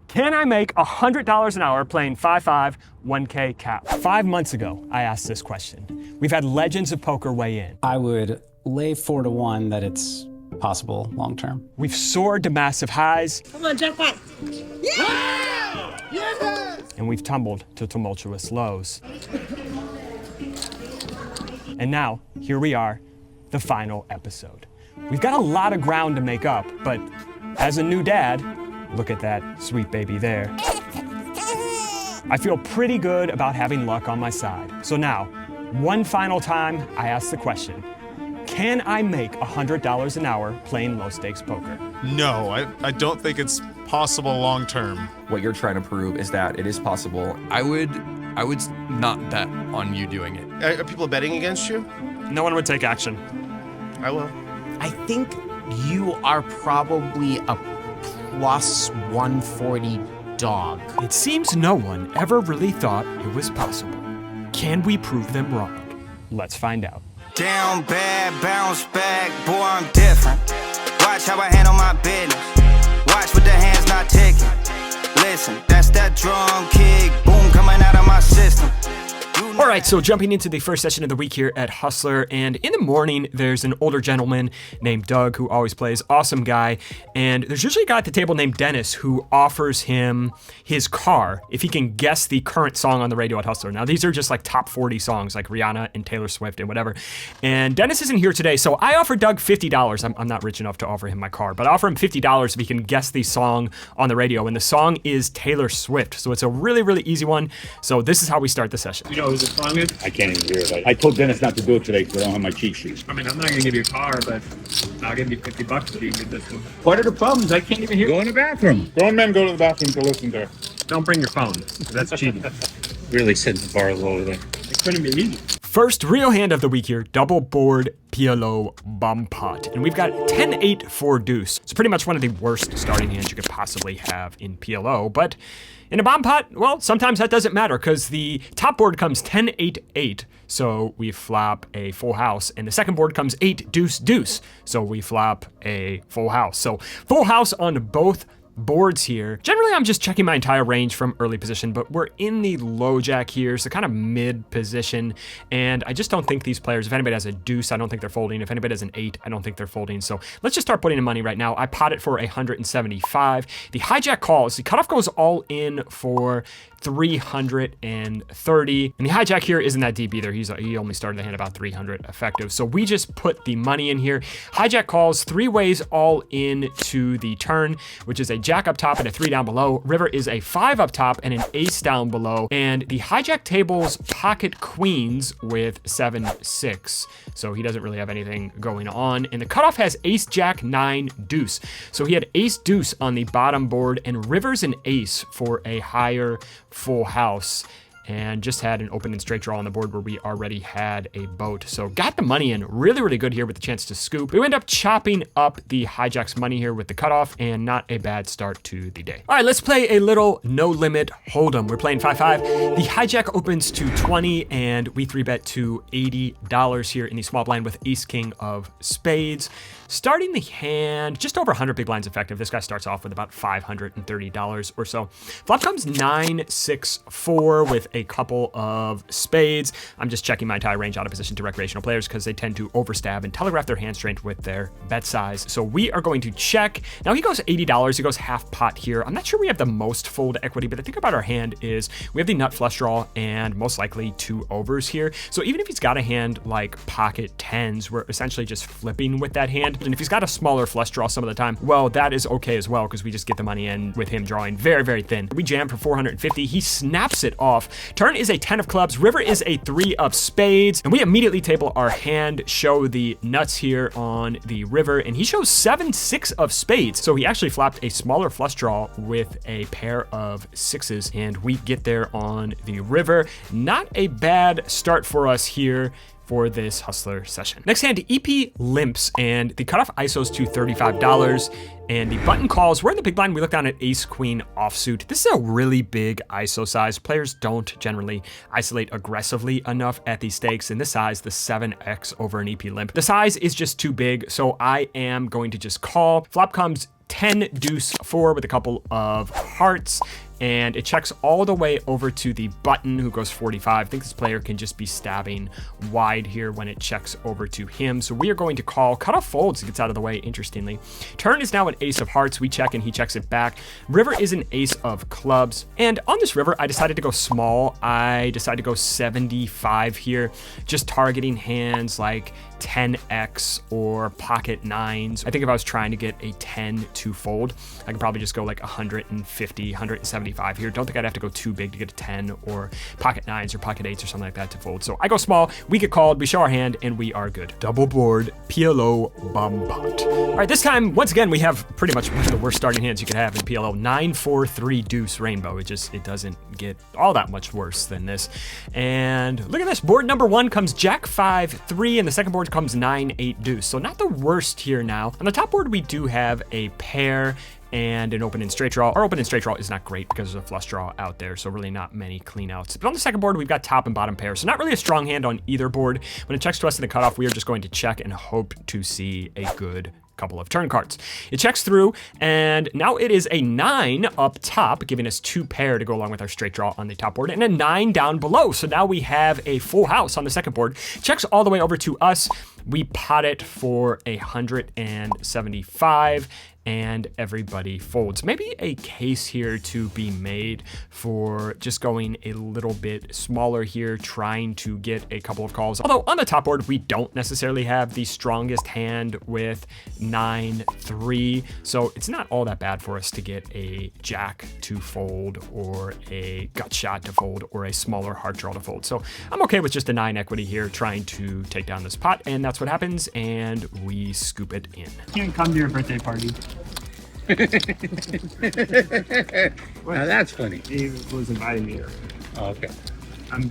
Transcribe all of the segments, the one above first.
Can I make $100 an hour playing 5-5, 1K cap? 5 months ago, I asked this question. We've had legends of poker weigh in. I would lay 4-1 that it's possible long term. We've soared to massive highs. Come on, jackpot. Yeah! Yes! And we've tumbled to tumultuous lows. And now, here we are, the final episode. We've got a lot of ground to make up, but as a new dad, look at that sweet baby there. I feel pretty good about having luck on my side. So now, one final time, I ask the question, can I make $100 an hour playing low-stakes poker? No, I don't think it's possible long term. What you're trying to prove is that it is possible. I would not bet on you doing it. Are people betting against you? No one would take action. I will. I think you are probably a plus 140 dog. It seems no one ever really thought it was possible. Can we prove them wrong? Let's find out. Down bad, bounce back, boy, I'm different. Watch how I handle my business. Watch with the hands not ticking. Listen, that's that drum kick, boom, coming out of my system. All right, so jumping into the first session of the week here at Hustler, and in the morning, there's an older gentleman named Doug who always plays, awesome guy, and there's usually a guy at the table named Dennis who offers him his car if he can guess the current song on the radio at Hustler. Now, these are just like top 40 songs, like Rihanna and Taylor Swift and whatever, and Dennis isn't here today, so I offered Doug $50. I'm not rich enough to offer him my car, but I offer him $50 if he can guess the song on the radio, and the song is Taylor Swift, so it's a really, really easy one, so this is how we start the session. You know who the song is? I can't even hear it. I told Dennis not to do it today because I don't have my cheat sheet. I mean, I'm not going to give you a car, but I'll give you $50 if you get this one. What are the problems? I can't even hear. Go in the bathroom. Grown men go to the bathroom to listen to her. Don't bring your phone. That's cheating. Really setting the bar low there. It couldn't be easy. First real hand of the week here, double board PLO bomb pot. And we've got 10-8 4 deuce. It's pretty much one of the worst starting hands you could possibly have in PLO, but in a bomb pot, well, sometimes that doesn't matter because the top board comes 10-8-8, so we flop a full house, and the second board comes 8-deuce-deuce, so we flop a full house. So full house on both boards here. Generally, I'm just checking my entire range from early position, but we're in the low jack here, so kind of mid position, and I just don't think these players, if anybody has a deuce, I don't think they're folding. If anybody has an 8, I don't think they're folding. So let's just start putting in money right now. I pot it for 175. The hijack calls. The cutoff goes all in for 330, and the hijack here isn't that deep either. He only started the hand about 300 effective, so we just put the money in here. Hijack calls 3 ways all in to the turn, which is a jack up top and a 3 down below. River is a 5 up top and an ace down below, and the hijack tables pocket queens with 7-6, so he doesn't really have anything going on. And the cutoff has ace jack 9 deuce, so he had ace deuce on the bottom board and rivers and ace for a higher full house, and just had an open and straight draw on the board where we already had a boat. So got the money in really, really good here with the chance to scoop. We end up chopping up the hijack's money here with the cutoff, and not a bad start to the day. All right, let's play a little no limit hold'em. We're playing 5-5. The hijack opens to 20, and we 3-bet to $80 here in the small blind with ace king of spades. Starting the hand, just over 100 big blinds effective. This guy starts off with about $530 or so. Flop comes 9-6-4 with a couple of spades. I'm just checking my entire range out of position to recreational players because they tend to overstab and telegraph their hand strength with their bet size. So we are going to check. Now he goes $80. He goes half pot here. I'm not sure we have the most fold equity, but the thing about our hand is we have the nut flush draw and most likely 2 overs here. So even if he's got a hand like pocket tens, we're essentially just flipping with that hand. And if he's got a smaller flush draw some of the time, well, that is okay as well because we just get the money in with him drawing very, very thin. We jam for 450. He snaps it off. Turn is a 10 of clubs. River is a 3 of spades. And we immediately table our hand, show the nuts here on the river, and he shows 7-6 of spades. So he actually flopped a smaller flush draw with a pair of sixes, and we get there on the river. Not a bad start for us here for this Hustler session. Next hand, EP limps, and the cutoff ISOs to $35, and the button calls. We're in the big blind. We look down at ace queen offsuit. This is a really big ISO size. Players don't generally isolate aggressively enough at these stakes. In this size, the 7x over an EP limp, the size is just too big, so I am going to just call. Flop comes 10 deuce 4 with a couple of hearts, and it checks all the way over to the button who goes 45. I think this player can just be stabbing wide here when it checks over to him. So we are going to call. Cutoff folds, gets out of the way, interestingly. Turn is now an ace of hearts. We check and he checks it back. River is an ace of clubs. And on this river, I decided to go small. I decided to go 75 here, just targeting hands like 10x or pocket nines. I think if I was trying to get a 10 to fold, I could probably just go like 150, 175 here. Don't think I'd have to go too big to get a 10 or pocket nines or pocket eights or something like that to fold. So I go small, we get called, we show our hand, and we are good. Double board, PLO, bomb pot. All right, this time, once again, we have pretty much one of the worst starting hands you could have in PLO. 9, 4, 3 deuce rainbow. It doesn't get all that much worse than this. And look at this, board number 1 comes Jack 5, 3, and the second board comes 9, 8 deuce. So not the worst here now. On the top board, we do have a pair and an open and straight draw. Our open and straight draw is not great because there's a flush draw out there, so really not many clean outs. But on the second board, we've got top and bottom pair, so not really a strong hand on either board. When it checks to us in the cutoff, we are just going to check and hope to see a good couple of turn cards. It checks through, and now it is a 9 up top, giving us 2 pair to go along with our straight draw on the top board, and a 9 down below. So now we have a full house on the second board. Checks all the way over to us. We pot it for 175, and everybody folds. Maybe a case here to be made for just going a little bit smaller here, trying to get a couple of calls. Although on the top board, we don't necessarily have the strongest hand with 9, 3. So it's not all that bad for us to get a jack to fold or a gut shot to fold or a smaller heart draw to fold. So I'm okay with just a 9 equity here, trying to take down this pot. And that's what happens. And we scoop it in. Can't come to your birthday party. Now that's funny. He was inviting me. Okay.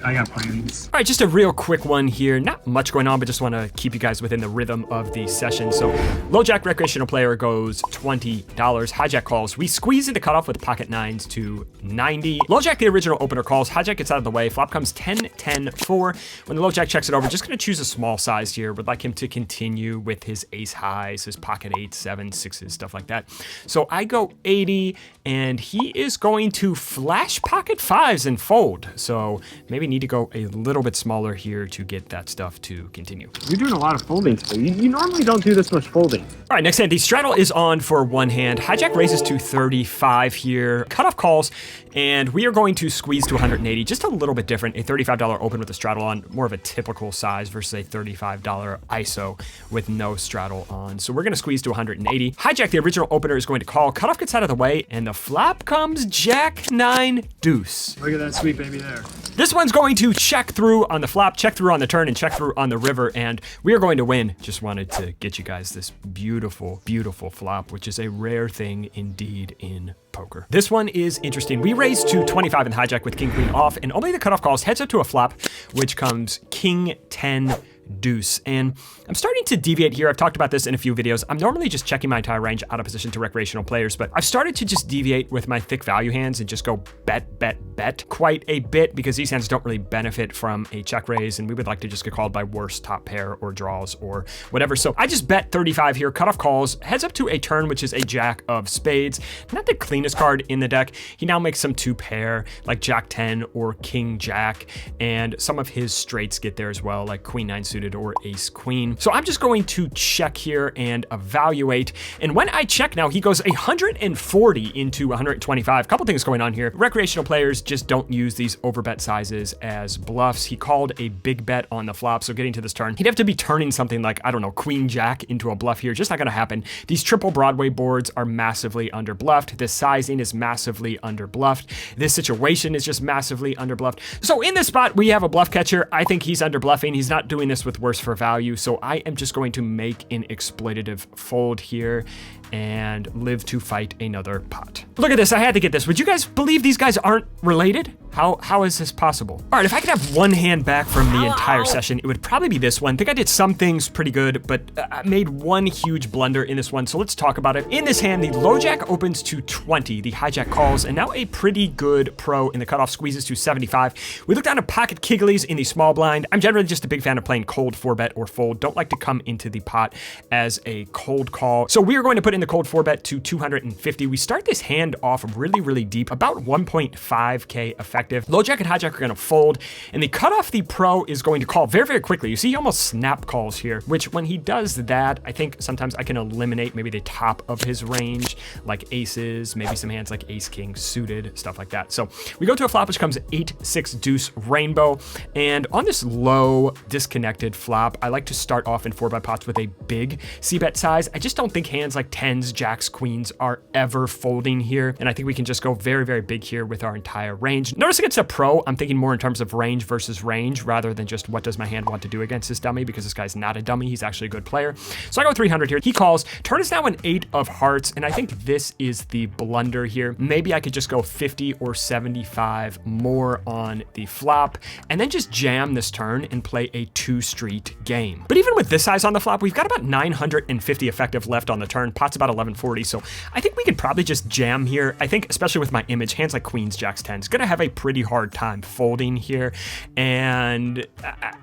I got plans. All right, just a real quick one here. Not much going on, but just want to keep you guys within the rhythm of the session. So low jack recreational player goes $20. Hijack calls. We squeeze into cutoff with pocket nines to 90. Low jack, the original opener, calls. Hijack gets out of the way. Flop comes 10, 10, 4. When the low jack checks it over, just going to choose a small size here. Would like him to continue with his ace highs, his pocket 8s, 7s, 6s, stuff like that. So I go 80, and he is going to flash pocket 5s and fold. So maybe need to go a little bit smaller here to get that stuff to continue. You're doing a lot of folding today. You normally don't do this much folding. All right, next hand, the straddle is on for one hand. Hijack raises to 35 here. Cutoff calls, and we are going to squeeze to 180, just a little bit different. A $35 open with a straddle on, more of a typical size versus a $35 ISO with no straddle on. So we're gonna squeeze to 180. Hijack, the original opener, is going to call. Cutoff gets out of the way, and the flop comes Jack 9 deuce. Look at that sweet baby there. This one's going to check through on the flop, check through on the turn, and check through on the river, and we are going to win. Just wanted to get you guys this beautiful, beautiful flop, which is a rare thing indeed in poker. This one is interesting. We raise to 25 in hijack with king queen off, and only the cutoff calls, heads up to a flop, which comes king 10 deuce. And I'm starting to deviate here. I've talked about this in a few videos. I'm normally just checking my entire range out of position to recreational players, but I've started to just deviate with my thick value hands and just go bet, bet, bet quite a bit, because these hands don't really benefit from a check raise, and we would like to just get called by worse top pair or draws or whatever. So I just bet 35 here, cutoff calls, heads up to a turn, which is a jack of spades. Not the cleanest card in the deck. He now makes some 2 pair, like jack 10 or king jack, and some of his straights get there as well, like queen 9 suited or ace queen. So I'm just going to check here and evaluate. And when I check now, he goes 140 into 125. A couple things going on here. Recreational players just don't use these overbet sizes as bluffs. He called a big bet on the flop. So getting to this turn, he'd have to be turning something like, I don't know, queen jack into a bluff here. Just not going to happen. These triple Broadway boards are massively under bluffed. This sizing is massively under bluffed. This situation is just massively under bluffed. So in this spot, we have a bluff catcher. I think he's under bluffing. He's not doing this with worse for value. So I am just going to make an exploitative fold here and live to fight another pot. Look at this. I had to get this. Would you guys believe these guys aren't related? How is this possible? All right, if I could have one hand back from the entire session, it would probably be this one. I think I did some things pretty good, but I made one huge blunder in this one. So let's talk about it. In this hand, the low jack opens to 20. The hijack calls, and now a pretty good pro in the cutoff squeezes to 75. We look down at pocket kigglies in the small blind. I'm generally just a big fan of playing cold 4-bet or fold. Don't like to come into the pot as a cold call. So we are going to put in in the cold 4-bet to 250. We start this hand off really, really deep, about 1.5k effective. Low jack and hijack are going to fold, and the cutoff the pro is going to call very, very quickly. You see he almost snap calls here, which when he does that, I think sometimes I can eliminate maybe the top of his range, like aces, maybe some hands like ace king suited, stuff like that. So we go to a flop which comes 8-6 deuce rainbow, and on this low disconnected flop, I like to start off in 4-bet pots with a big c-bet size. I just don't think hands like 10s, jacks, queens are ever folding here, and I think we can just go very, very big here with our entire range. Notice against a pro, I'm thinking more in terms of range versus range rather than just what does my hand want to do against this dummy, because this guy's not a dummy, he's actually a good player. So I go 300 here. He calls. Turn is now an 8 of hearts, and I think this is the blunder here. Maybe I could just go 50 or 75 more on the flop and then just jam this turn and play a 2-street game. But even with this size on the flop, we've got about 950 effective left on the turn. Pot's about 1140, so I think we could probably just jam here. I think, especially with my image, hands like queens, jacks, 10s, gonna have a pretty hard time folding here. And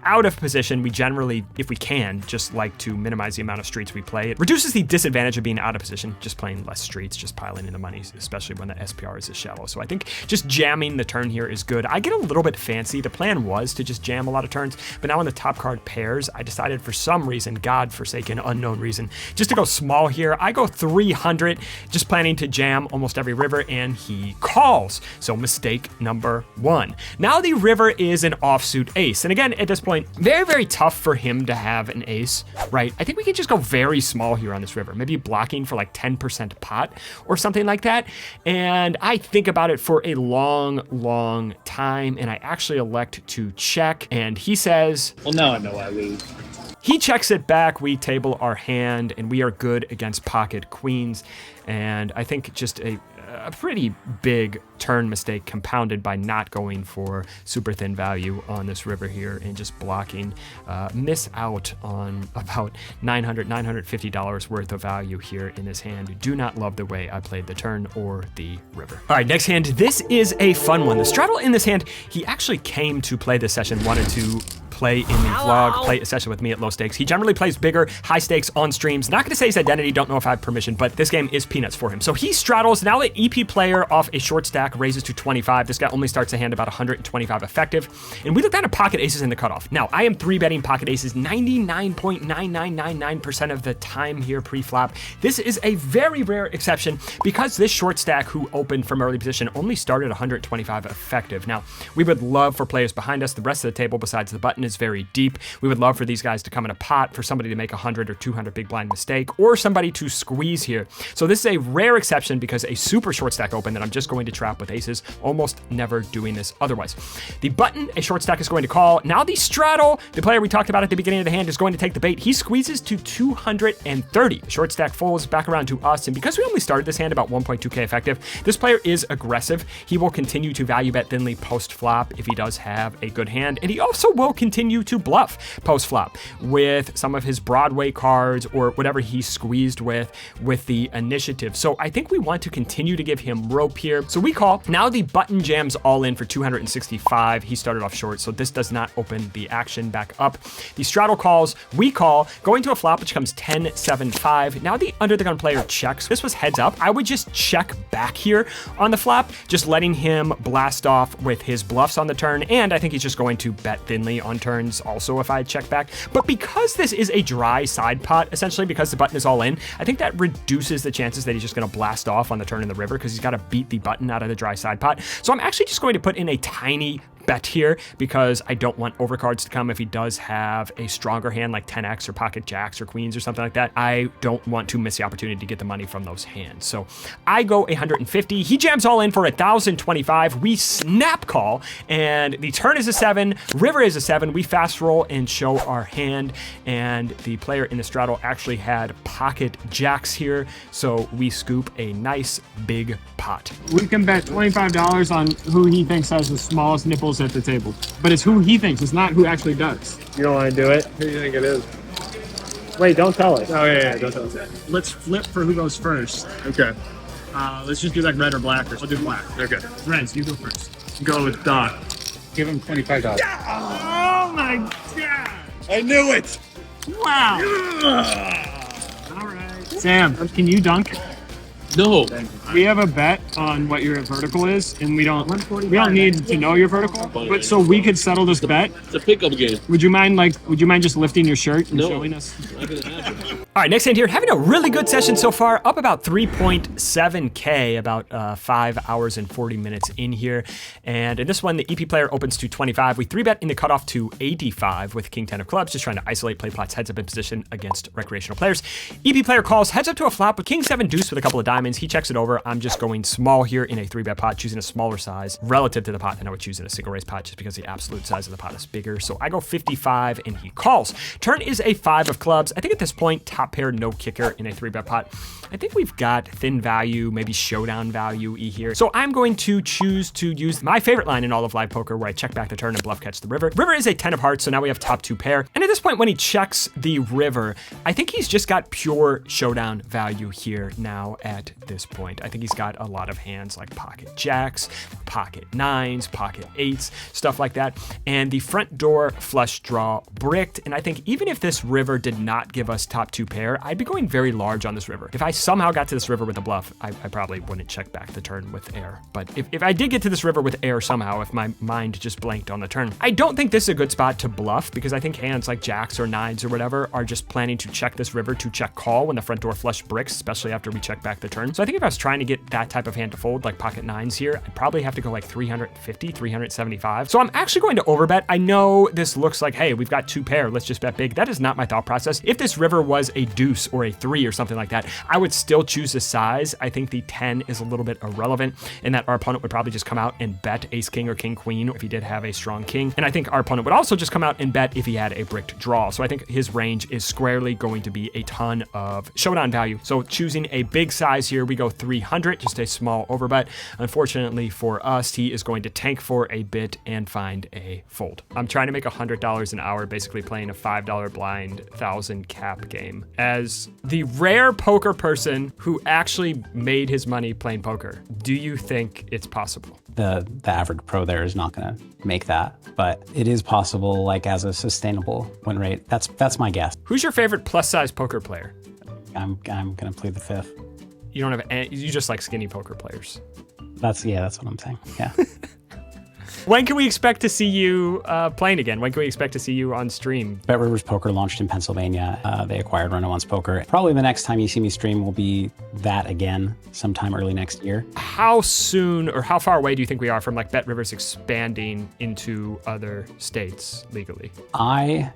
out of position, we generally, if we can, just like to minimize the amount of streets we play. It reduces the disadvantage of being out of position, just playing less streets, just piling in the money, especially when the SPR is this shallow. So I think just jamming the turn here is good. I get a little bit fancy. The plan was to just jam a lot of turns, but now on the top card pairs, I decided for some reason, God-forsaken, unknown reason, just to go small here. I go 300, just planning to jam almost every river, and he calls. So mistake number 1. Now the river is an offsuit ace. And again, at this point, very, very tough for him to have an ace, right? I think we can just go very small here on this river, maybe blocking for like 10% pot or something like that. And I think about it for a long, long time, and I actually elect to check. And he says, Well, now I know I lose. He checks it back, we table our hand, and we are good against pocket queens. And I think just a pretty big turn mistake compounded by not going for super thin value on this river here and just blocking, miss out on about $950 worth of value here in this hand. Do not love the way I played the turn or the river. All right, next hand. This is a fun one. The straddle in this hand, he actually came to play this session, wanted to play in the vlog, play a session with me at low stakes. He generally plays bigger, high stakes on streams. Not gonna say his identity, don't know if I have permission, but this game is peanuts for him. So he straddles. Now the EP player off a short stack raises to 25. This guy only starts a hand about 125 effective. And we look down at pocket aces in the cutoff. Now, I am 3-betting pocket aces 99.9999% of the time here pre-flop. This is a very rare exception because this short stack who opened from early position only started 125 effective. Now, we would love for players behind us. The rest of the table besides the button is very deep. We would love for these guys to come in a pot, for somebody to make 100 or 200 big blind mistake, or somebody to squeeze here. So this is a rare exception because a super short stack open that I'm just going to trap with aces, almost never doing this otherwise. The button, a short stack is going to call. Now the straddle, the player we talked about at the beginning of the hand, is going to take the bait. He squeezes to 230. Short stack folds back around to us, and because we only started this hand about 1.2k effective, this player is aggressive. He will continue to value bet thinly post flop if he does have a good hand, and he also will continue to bluff post flop with some of his Broadway cards or whatever he squeezed with the initiative. So I think we want to continue to give him rope here. So we call. Now the button jams all in for 265. He started off short, so this does not open the action back up. The straddle calls. We call, going to a flop which comes 10-7-5. Now the under the gun player checks. This was heads up. I would just check back here on the flop, just letting him blast off with his bluffs on the turn, and I think he's just going to bet thinly on turns also if I check back. But because this is a dry side pot, essentially because the button is all in, I think that reduces the chances that he's just going to blast off on the turn in the river because he's got to beat the button out of the dry side pot. So I'm actually just going to put in a tiny bet here because I don't want overcards to come if he does have a stronger hand like 10x or pocket jacks or queens or something like that. I don't want to miss the opportunity to get the money from those hands. So I go 150. He jams all in for 1,025. We snap call, and the turn is a 7. River is a 7. We fast roll and show our hand, and the player in the straddle actually had pocket jacks here, so we scoop a nice big pot. We can bet $25 on who he thinks has the smallest nipples at the table. But it's who he thinks, it's not who actually does. You don't want to do it? Who do you think it is? Wait, don't tell us. Oh, yeah, don't tell us. Let's flip for who goes first. Okay. Let's just do like red or black, or I'll do black. Okay. Reds, you go first. Go with Doc. Give him $25. Oh my God! I knew it! Wow! All right. Sam, can you dunk? No. We have a bet on what your vertical is, and we don't need to know your vertical. But so we could settle this bet. It's a pickup game. Would you mind just lifting your shirt and showing us? All right, next hand here, having a really good session so far, up about 3.7K, about 5 hours and 40 minutes in here. And in this one, the EP player opens to 25. We 3-bet in the cutoff to 85 with King 10 of clubs, just trying to isolate play plots heads up in position against recreational players. EP player calls heads up to a flop with King 7 deuce with a couple of diamonds. He checks it over. I'm just going small here in a 3-bet pot, choosing a smaller size relative to the pot than I would choose in a single raise pot, just because the absolute size of the pot is bigger. So I go 55 and he calls. Turn is a 5 of clubs. I think at this point, top pair, no kicker in a 3-bet pot. I think we've got thin value, maybe showdown value here. So I'm going to choose to use my favorite line in all of live poker, where I check back the turn and bluff catch the river. River is a 10 of hearts, so now we have top 2 pair. And at this point, when he checks the river, I think he's just got pure showdown value here now at this point. I think he's got a lot of hands like pocket jacks, pocket 9s, pocket 8s, stuff like that. And the front door flush draw bricked. And I think even if this river did not give us top 2 pair, I'd be going very large on this river. If I somehow got to this river with a bluff, I probably wouldn't check back the turn with air. But if I did get to this river with air somehow, if my mind just blanked on the turn, I don't think this is a good spot to bluff, because I think hands like jacks or 9s or whatever are just planning to check this river to check call when the front door flush bricks, especially after we check back the turn. So I think if I was trying to get that type of hand to fold, like pocket 9s here, I'd probably have to go like 350, 375. So I'm actually going to overbet. I know this looks like, hey, we've got 2 pair, let's just bet big. That is not my thought process. If this river was a deuce or a 3 or something like that, I would still choose the size. I think the 10 is a little bit irrelevant, in that our opponent would probably just come out and bet ace king or king queen if he did have a strong king. And I think our opponent would also just come out and bet if he had a bricked draw. So I think his range is squarely going to be a ton of showdown value. So choosing a big size here, we go 300, just a small overbet. Unfortunately for us, he is going to tank for a bit and find a fold. I'm trying to make $100 an hour, basically playing a $5 blind 1,000 cap game. As the rare poker person who actually made his money playing poker, do you think it's possible? The average pro there is not going to make that, but it is possible, like as a sustainable win rate. That's my guess. Who's your favorite plus size poker player? I'm going to plead the 5th. You don't have any, you just like skinny poker players. That's what I'm saying. Yeah. When can we expect to see you playing again? When can we expect to see you on stream? Bet Rivers Poker launched in Pennsylvania. They acquired Run Once Poker. Probably the next time you see me stream will be that again, sometime early next year. How soon or how far away do you think we are from like Bet Rivers expanding into other states legally? I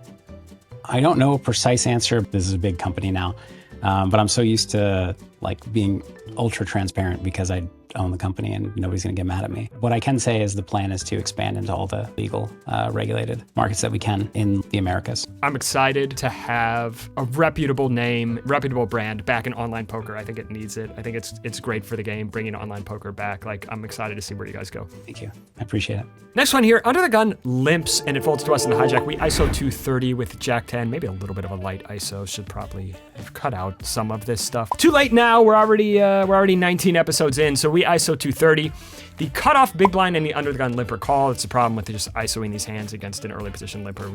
don't know a precise answer. This is a big company now, but I'm so used to like being ultra transparent because I own the company and nobody's going to get mad at me. What I can say is the plan is to expand into all the legal regulated markets that we can in the Americas. I'm excited to have a reputable name, reputable brand back in online poker. I think it needs it. I think it's great for the game, bringing online poker back. Like, I'm excited to see where you guys go. Thank you. I appreciate it. Next one here, Under the Gun limps and it folds to us in the hijack. We ISO 230 with Jack 10, maybe a little bit of a light ISO. Should probably have cut out some of this stuff. Too late now. We're already 19 episodes in, so we ISO 230. The cutoff big blind and the under the gun limper call. It's a problem with just ISOing these hands against an early position limper.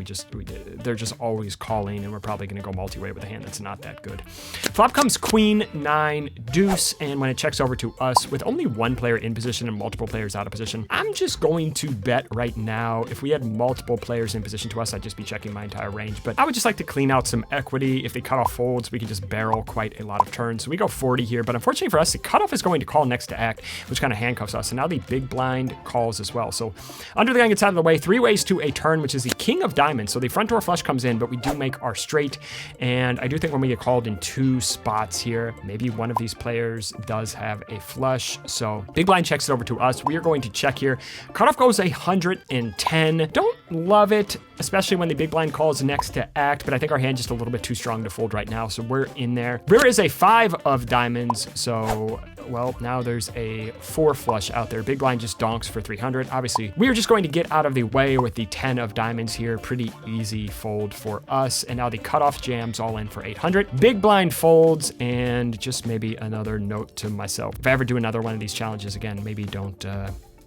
They're just always calling, and we're probably going to go multi-way with a hand that's not that good. Flop comes queen, 9, deuce, and when it checks over to us with only one player in position and multiple players out of position, I'm just going to bet right now. If we had multiple players in position to us, I'd just be checking my entire range, but I would just like to clean out some equity. If the cutoff folds, we can just barrel quite a lot of turns. So we go 40 here, but unfortunately for us, the cutoff is going to call next to act, which kind of handcuffs us. And now the big blind calls as well. So under the gun gets out of the way, 3 ways to a turn, which is the king of diamonds. So the front door flush comes in, but we do make our straight. And I do think when we get called in 2 spots here, maybe one of these players does have a flush. So big blind checks it over to us. We are going to check here. Cutoff goes 110. Don't love it, especially when the big blind calls next to act, but I think our hand just a little bit too strong to fold right now. So we're in there. River is a 5 of diamonds. So, well, now there's a 4 flush out there. Big blind just donks for 300. Obviously, we are just going to get out of the way with the 10 of diamonds here. Pretty easy fold for us. And now the cutoff jams all in for 800. Big blind folds, and just maybe another note to myself. If I ever do another one of these challenges again, maybe don't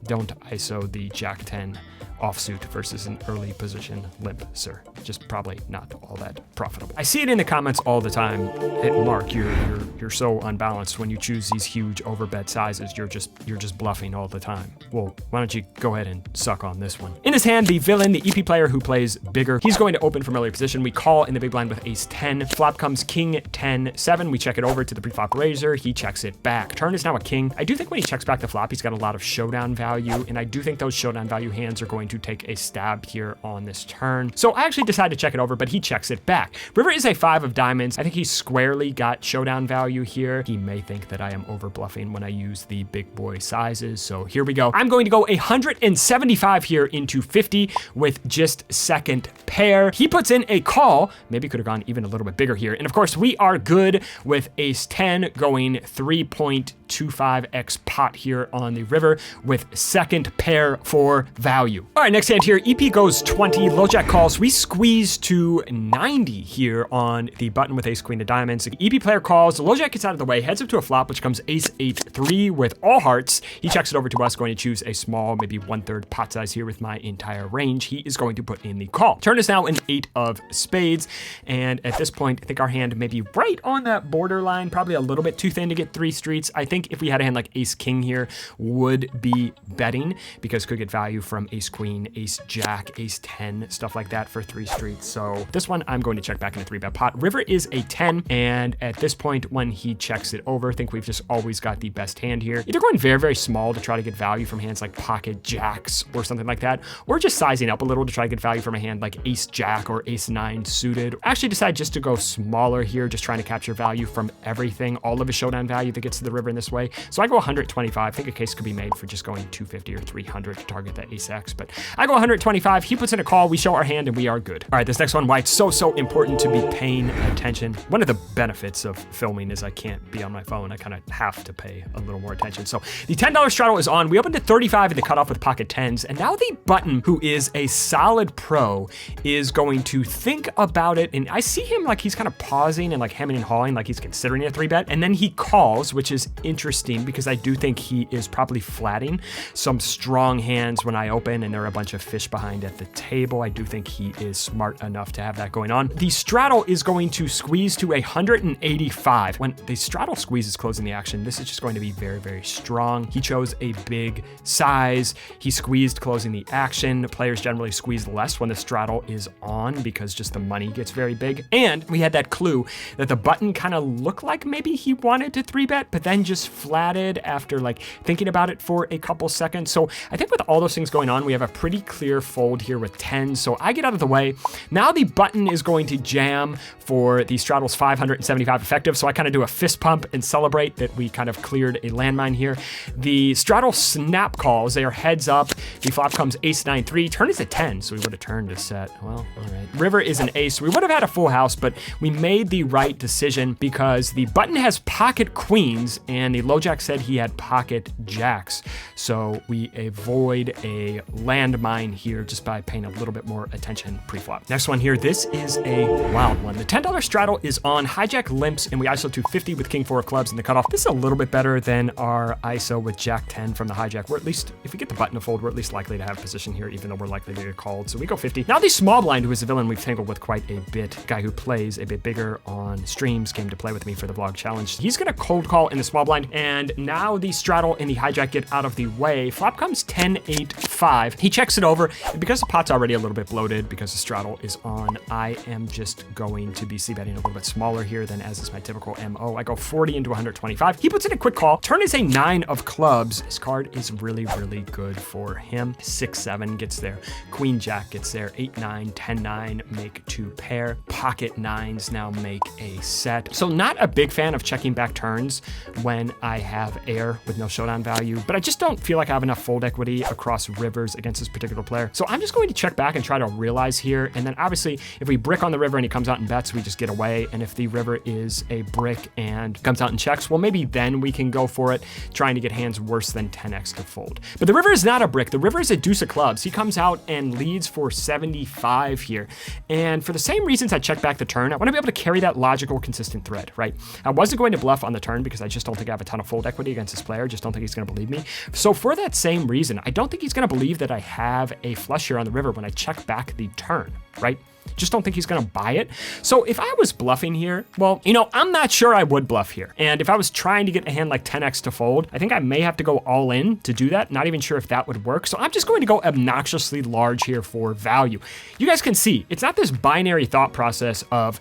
ISO the Jack 10 offsuit versus an early position limp, sir. Just probably not all that profitable. I see it in the comments all the time. Hey, Mark, you're so unbalanced when you choose these huge overbet sizes. You're just bluffing all the time. Well, why don't you go ahead and suck on this one? In his hand, the villain, the EP player who plays bigger, he's going to open from early position. We call in the big blind with ace 10. Flop comes king 10 7. We check it over to the pre-flop raiser. He checks it back. Turn is now a king. I do think when he checks back the flop, he's got a lot of showdown value, and I do think those showdown value hands are going to take a stab here on this turn. So I actually decided to check it over, but he checks it back. River is a 5 of diamonds. I think he's squarely got showdown value here. He may think that I am over bluffing when I use the big boy sizes. So here we go. I'm going to go 175 here into 50 with just second pair. He puts in a call. Maybe could have gone even a little bit bigger here. And of course, we are good with ace 10 going 3.25x pot here on the river with second pair for value. All right, next hand here, EP goes 20, low jack calls. We squeeze to 90 here on the button with ace queen of diamonds. The EP player calls, the low jack gets out of the way, heads up to a flop, which comes ace 8-3 with all hearts. He checks it over to us, going to choose a small, maybe 1/3 pot size here with my entire range. He is going to put in the call. Turn is now an 8 of spades. And at this point, I think our hand may be right on that borderline, probably a little bit too thin to get 3 streets. I think if we had a hand like ace king here, would be betting because could get value from ace queen, ace jack, ace 10, stuff like that for 3 streets. So this one, I'm going to check back in a 3-bet pot. River is a 10. And at this point, when he checks it over, I think we've just always got the best hand here. Either going very, very small to try to get value from hands like pocket jacks or something like that, or just sizing up a little to try to get value from a hand like ace jack or ace 9 suited. Actually decide just to go smaller here, just trying to capture value from everything, all of his showdown value that gets to the river in this way. So I go 125. I think a case could be made for just going 250 or 300 to target that ace X, but I go 125. He puts in a call. We show our hand and we are good. All right, this next one, why it's so important to be paying attention. One of the benefits of filming is I can't be on my phone. I kind of have to pay a little more attention. So the $10 straddle is on. We opened at 35 in the cutoff with pocket 10s, and now the button, who is a solid pro, is going to think about it. And I see him like he's kind of pausing and like hemming and hawing, like he's considering a 3-bet. And then he calls, which is interesting because I do think he is probably flatting some strong hands when I open, and there are a bunch of fish behind at the table. I do think he is smart enough to have that going on. The straddle is going to squeeze to 185. When the straddle squeezes closing the action, this is just going to be very, very strong. He chose a big size. He squeezed closing the action. Players generally squeeze less when the straddle is on because just the money gets very big. And we had that clue that the button kind of looked like maybe he wanted to 3-bet, but then just flatted after like thinking about it for a couple seconds. So I think with all those things going on, we have a pretty clear fold here with 10. So I get out of the way. Now the button is going to jam for the straddle's 575 effective. So I kind of do a fist pump and celebrate that we kind of cleared a landmine here. The straddle snap calls. They are heads up. The flop comes ace 9-3. Turn is a 10. So we would have turned a set. Well, all right. River is an ace. We would have had a full house, but we made the right decision because the button has pocket queens and the low jack said he had pocket jacks. So we avoid a landmine here just by paying a little bit more attention pre-flop. Next one here. This is a wild one. The $10 straddle is on. Hijack limps and we ISO to 50 with king 4 of clubs in the cutoff. This is a little bit better than our ISO with jack 10 from the hijack. We're at least, if we get the button to fold, we're at least likely to have position here, even though we're likely to get called. So we go 50. Now the small blind, who is a villain we've tangled with quite a bit, guy who plays a bit bigger on streams, came to play with me for the vlog challenge. He's gonna cold call in the small blind, and now the straddle and the hijack get out of the way. Flop comes 10-8-5. He checks it over, and because the pot's already a little bit bloated, because the straddle is on, I am just going to be c-betting a little bit smaller here than as is my typical MO. I go 40 into 125. He puts in a quick call. Turn is a 9 of clubs. This card is really, really good for him. 6-7 gets there. Queen jack gets there. 8-9, 10-9 make 2 pair. Pocket 9s now make a set. So not a big fan of checking back turns when I have air with no showdown value, but I just don't feel like I have enough fold equity across rivers against this particular player. So I'm just going to check back and try to realize here. And then obviously if we brick on the river and he comes out and bets, we just get away. And if the river is a brick and comes out and checks, well, maybe then we can go for it, trying to get hands worse than 10x to fold. But the river is not a brick. The river is a deuce of clubs. He comes out and leads for 75 here. And for the same reasons I check back the turn, I want to be able to carry that logical, consistent thread, right? I wasn't going to bluff on the turn because I just don't think I have a ton of fold equity against this player. Just don't think he's going to believe me. So for that same reason, I don't think he's going to believe that I have a flush here on the river when I check back the turn, right? Just don't think he's gonna buy it. So if I was bluffing here, well, you know, I'm not sure I would bluff here. And if I was trying to get a hand like 10x to fold, I think I may have to go all in to do that. Not even sure if that would work. So I'm just going to go obnoxiously large here for value. You guys can see, it's not this binary thought process of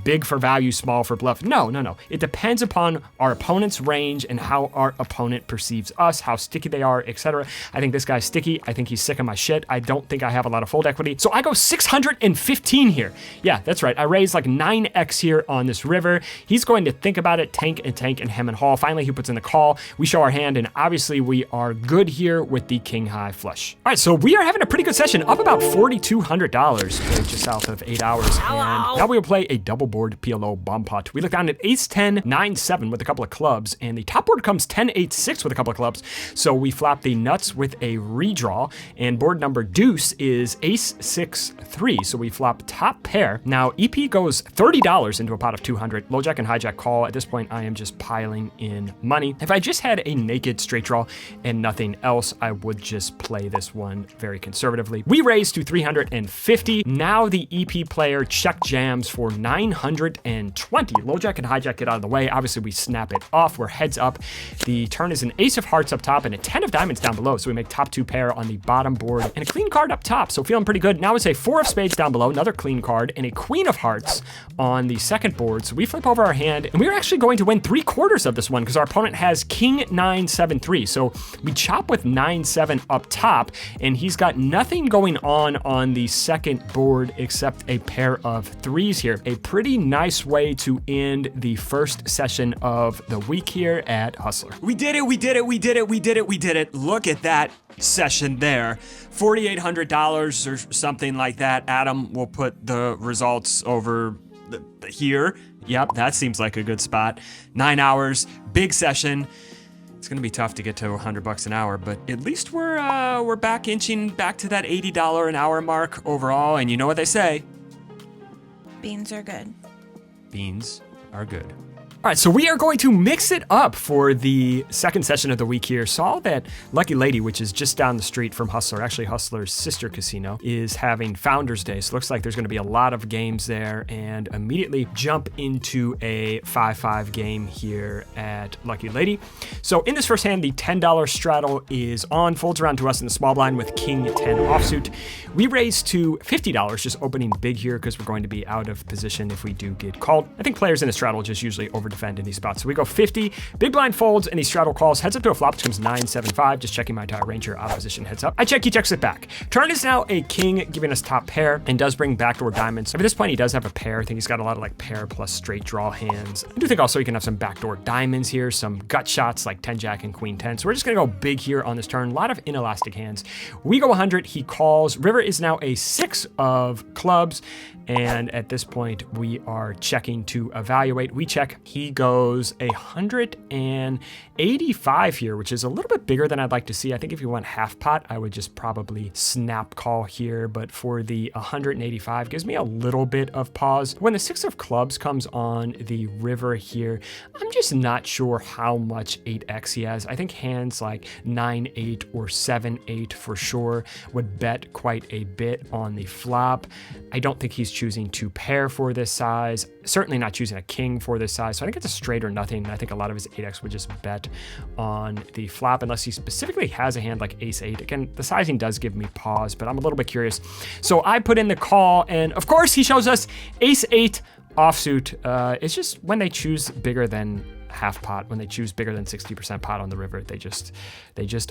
big for value, small for bluff. No. It depends upon our opponent's range and how our opponent perceives us, how sticky they are, etc. I think this guy's sticky. I think he's sick of my shit. I don't think I have a lot of fold equity. So I go 615 here. Yeah, that's right. I raise like 9x here on this river. He's going to think about it, tank and hem and haul. Finally, he puts in the call. We show our hand, and obviously we are good here with the king high flush. All right, so we are having a pretty good session, up about $4,200, just south of 8 hours. And now we will play a double board PLO bomb pot. We look down at ace 10, 9, 7 with a couple of clubs, and the top board comes 10, 8, 6 with a couple of clubs. So we flop the nuts with a redraw, and board number deuce is ace 6, 3. So we flop top pair. Now EP goes $30 into a pot of 200. Low jack and hijack call. At this point, I am just piling in money. If I just had a naked straight draw and nothing else, I would just play this one very conservatively. We raise to 350. Now the EP player check jams for 920. Low jack and hijack get out of the way. Obviously, we snap it off. We're heads up. The turn is an ace of hearts up top and a 10 of diamonds down below. So we make top two pair on the bottom board and a clean card up top. So feeling pretty good. Now it's a 4 of spades down below, another clean card, and a queen of hearts on the second board. So we flip over our hand, and we're actually going to win 3/4 of this one because our opponent has king 9, 7, 3. So we chop with 9, 7 up top, and he's got nothing going on the second board except a pair of threes here. A pretty nice way to end the first session of the week here at Hustler. We did it. Look at that session there. $4,800 or something like that. Adam will put the results over here. Yep, that seems like a good spot. 9 hours, big session. It's gonna be tough to get to $100 an hour, but at least we're back inching back to that $80 an hour mark overall. And you know what they say? Beans are good. Beans are good. All right, so we are going to mix it up for the second session of the week here. Saw that Lucky Lady, which is just down the street from Hustler, actually Hustler's sister casino, is having Founders Day. So it looks like there's going to be a lot of games there, and immediately jump into a 5-5 game here at Lucky Lady. So in this first hand, the $10 straddle is on, folds around to us in the small blind with king 10 offsuit. We raise to $50, just opening big here because we're going to be out of position if we do get called. I think players in the straddle just usually over defend in these spots. So we go 50, big blind folds, and he straddle calls, heads up to a flop, which comes 9, 7, 5, just checking my entire range here, out of position, heads up. I check, he checks it back. Turn is now a king, giving us top pair, and does bring backdoor diamonds. At this point, he does have a pair. I think he's got a lot of like pair plus straight draw hands. I do think also he can have some backdoor diamonds here, some gut shots like 10 jack and queen 10. So we're just gonna go big here on this turn. A lot of inelastic hands. We go 100, he calls. River is now a 6 of clubs, and at this point, we are checking to evaluate. We check, he goes 185 here, which is a little bit bigger than I'd like to see. I think if you went half pot, I would just probably snap call here, but for the 185, gives me a little bit of pause. When the 6 of clubs comes on the river here, I'm just not sure how much 8x he has. I think hands like 9-8 or 7-8 for sure would bet quite a bit on the flop. I don't think he's choosing to pair for this size, certainly not choosing a king for this size. So I think it's a straight or nothing. I think a lot of his 8x would just bet on the flop unless he specifically has a hand like ace 8. Again, the sizing does give me pause, but I'm a little bit curious. So I put in the call, and of course he shows us ace 8 offsuit. It's just when they choose bigger than half pot, when they choose bigger than 60% pot on the river, they just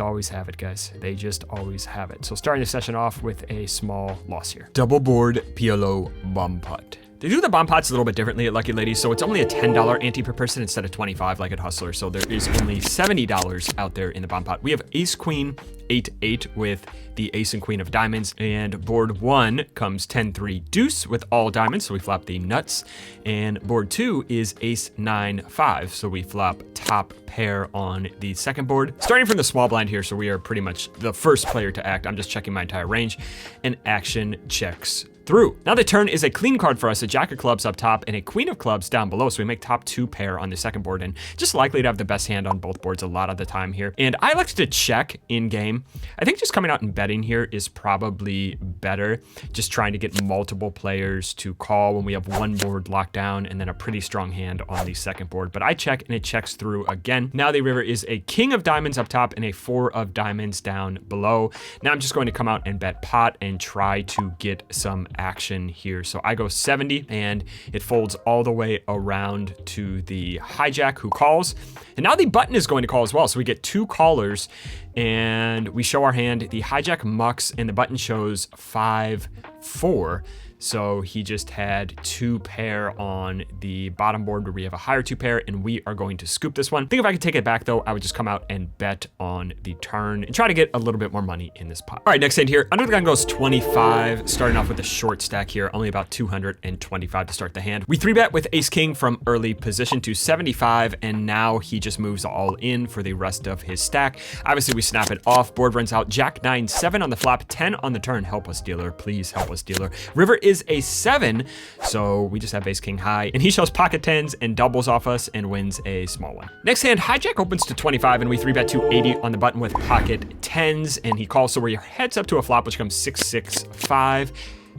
always have it, guys. They just always have it. So starting the session off with a small loss here. Double board PLO bomb pot. They do the bomb pots a little bit differently at Lucky Lady, so it's only a $10 ante per person instead of 25 like at Hustler. So there is only $70 out there in the bomb pot. We have ace queen 8-8 with the ace and queen of diamonds, and board 1 comes 10-3 deuce with all diamonds, so we flop the nuts, and board 2 is ace 9-5, so we flop top pair on the second board. Starting from the small blind here, so we are pretty much the first player to act. I'm just checking my entire range, and action checks through. Now the turn is a clean card for us, a jack of clubs up top and a queen of clubs down below. So we make top 2 pair on the second board and just likely to have the best hand on both boards a lot of the time here. And I like to check in game. I think just coming out and betting here is probably better. Just trying to get multiple players to call when we have one board locked down and then a pretty strong hand on the second board. But I check and it checks through again. Now the river is a king of diamonds up top and a 4 of diamonds down below. Now I'm just going to come out and bet pot and try to get some action here. So I go 70 and it folds all the way around to the hijack who calls. And now the button is going to call as well. So we get 2 callers and we show our hand. The hijack mucks and the button shows 5-4. So he just had 2 pair on the bottom board where we have a higher 2 pair and we are going to scoop this one. I think if I could take it back though, I would just come out and bet on the turn and try to get a little bit more money in this pot. All right, next hand here, under the gun goes 25, starting off with a short stack here, only about 225 to start the hand. We 3-bet with ace king from early position to 75 and now he just moves all in for the rest of his stack. Obviously we snap it off, board runs out, jack 9, 7 on the flop, 10 on the turn. Help us dealer, please help us dealer. River is a 7, so we just have ace king high and he shows pocket 10s and doubles off us and wins a small one. Next hand, hijack opens to 25 and we 3-bet to 80 on the button with pocket 10s and he calls, so we heads up to a flop which comes 6-6-5.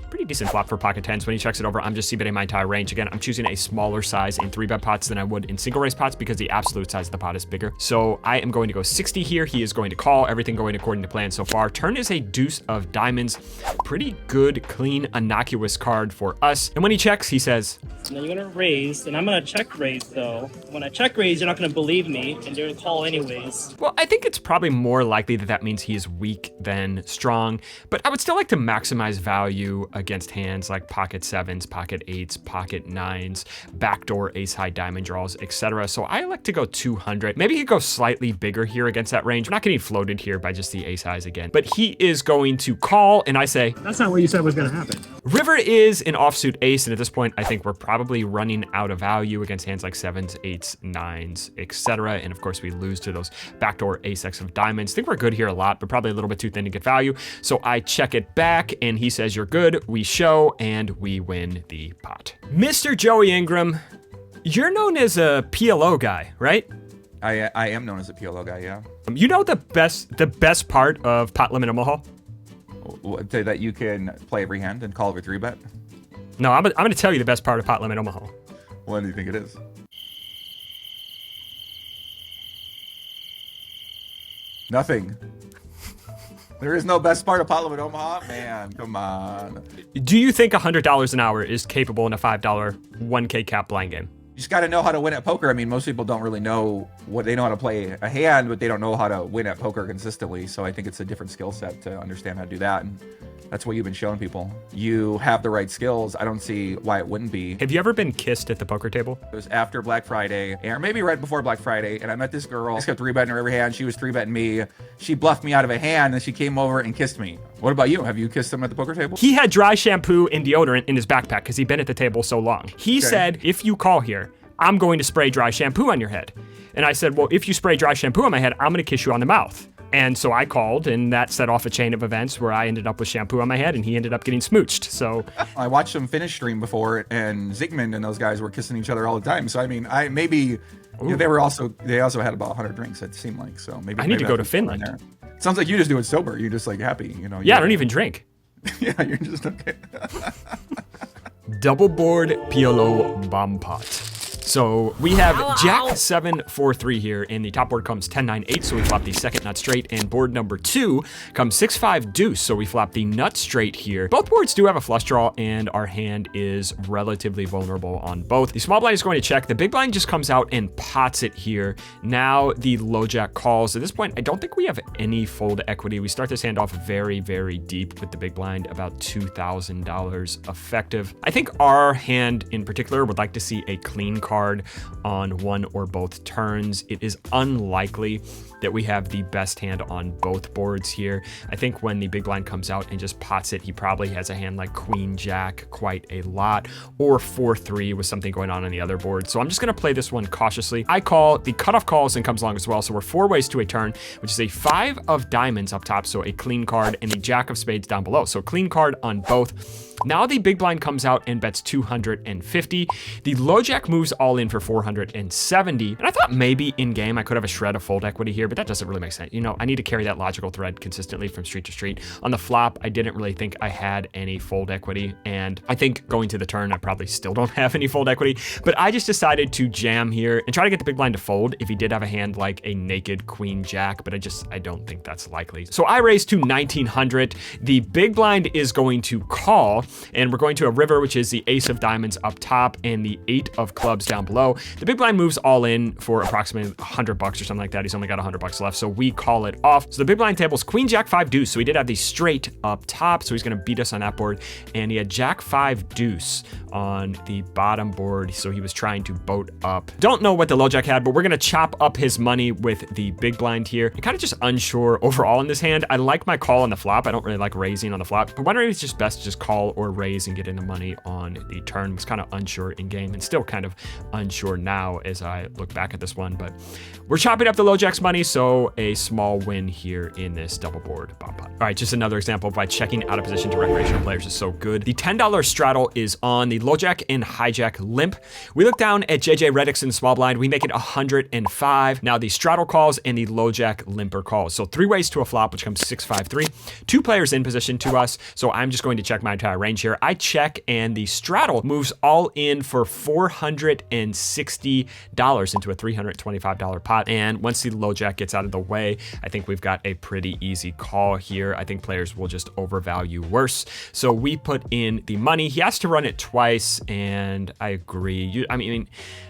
Pretty decent flop for pocket 10s. When he checks it over, I'm just c-betting my entire range. Again, I'm choosing a smaller size in 3-bet pots than I would in single raise pots because the absolute size of the pot is bigger. So I am going to go 60 here. He is going to call, everything going according to plan so far. Turn is a deuce of diamonds. Pretty good, clean, innocuous card for us. And when he checks, he says, and then you're gonna raise, and I'm gonna check raise though. When I check raise, you're not gonna believe me, and you're gonna call anyways. Well, I think it's probably more likely that that means he is weak than strong, but I would still like to maximize value against hands like pocket 7s, pocket 8s, pocket 9s, backdoor ace high diamond draws, etc. So I like to go 200. Maybe he goes slightly bigger here against that range. I'm not getting floated here by just the ace highs again, but he is going to call, and I say, that's not what you said was gonna happen. River is an offsuit ace, and at this point, I think we're probably running out of value against hands like 7s, 8s, 9s, etc. And of course, we lose to those backdoor ace X of diamonds. I think we're good here a lot, but probably a little bit too thin to get value. So I check it back, and he says, you're good. We show, and we win the pot. Mr. Joey Ingram, you're known as a PLO guy, right? I am known as a PLO guy, yeah. You know the best part of Pot Limit Omaha? That you can play every hand and call every 3-bet? No, I'm going to tell you the best part of Pot Limit Omaha. What do you think it is? Nothing. There is no best part of Pot Limit Omaha? Man, come on. Do you think $100 an hour is capable in a $5 1K cap blind game? You just got to know how to win at poker. I mean, most people don't really know they know how to play a hand, but they don't know how to win at poker consistently. So I think it's a different skill set to understand how to do that. And that's what you've been showing people. You have the right skills. I don't see why it wouldn't be. Have you ever been kissed at the poker table? It was after Black Friday, or maybe right before Black Friday, and I met this girl. I kept 3-betting her every hand. She was 3-betting me. She bluffed me out of a hand, and she came over and kissed me. What about you? Have you kissed him at the poker table? He had dry shampoo and deodorant in his backpack because he'd been at the table so long. He said, if you call here, I'm going to spray dry shampoo on your head. And I said, well, if you spray dry shampoo on my head, I'm going to kiss you on the mouth. And so I called, and that set off a chain of events where I ended up with shampoo on my head, and he ended up getting smooched. So I watched some Finnish stream before, and Zygmunt and those guys were kissing each other all the time. So I mean, they also had about 100 drinks. It seemed like so. Maybe I need to go to Finland. It sounds like you just do it sober. You're just like happy, you know. Yeah, I don't even drink. Yeah, you're just okay. Double board PLO bomb pot. So we have Jack 7 4 3 here, and the top board comes 10 9 8, so we flop the second nut straight, and board number 2 comes 6 5 deuce, so we flop the nut straight here. Both boards do have a flush draw, and our hand is relatively vulnerable on both. The small blind is going to check. The big blind just comes out and pots it here. Now the low jack calls. At this point, I don't think we have any fold equity. We start this hand off very, very deep with the big blind, about $2,000 effective. I think our hand in particular would like to see a clean card card on one or both turns. It is unlikely that we have the best hand on both boards here. I think when the big blind comes out and just pots it, he probably has a hand like Queen Jack quite a lot, or 4-3 with something going on the other board. So I'm just gonna play this one cautiously. I call, the cutoff calls and comes along as well. So we're 4 ways to a turn, which is a 5 of diamonds up top, so a clean card, and the Jack of spades down below. So clean card on both. Now the big blind comes out and bets 250. The low jack moves all in for 470. And I thought maybe in game I could have a shred of fold equity here, but that doesn't really make sense. You know, I need to carry that logical thread consistently from street to street. On the flop, I didn't really think I had any fold equity. And I think going to the turn, I probably still don't have any fold equity, but I just decided to jam here and try to get the big blind to fold if he did have a hand like a naked Queen Jack, but I don't think that's likely. So I raised to 1900. The big blind is going to call, and we're going to a river, which is the ace of diamonds up top and the 8 of clubs down below. The big blind moves all in for approximately $100 or something like that. He's only got $100 left, so we call it off. So the big blind table's Queen Jack 5 deuce. So he did have the straight up top, so he's gonna beat us on that board. And he had Jack 5 deuce on the bottom board, so he was trying to boat up. Don't know what the low jack had, but we're gonna chop up his money with the big blind here. I'm kind of just unsure overall in this hand. I like my call on the flop. I don't really like raising on the flop, but wondering if it's just best to just call or raise and get into money on the turn. Was kind of unsure in game and still kind of unsure now as I look back at this one, but we're chopping up the low jack's money, so a small win here in this double board bomb pot. All right, just another example of why checking out of position to recreational players is so good. The $10 straddle is on the low jack and hijack limp. We look down at JJ Reddick's small blind. We make it 105. Now the straddle calls and the low jack limper calls. So 3 ways to a flop, which comes 6-5-3. 2 players in position to us, so I'm just going to check my entire range here. I check, and the straddle moves all in for $460 into a $325 pot. And once the low jack gets out of the way, I think we've got a pretty easy call here. I think players will just overvalue worse. So we put in the money. He has to run it twice, and I agree.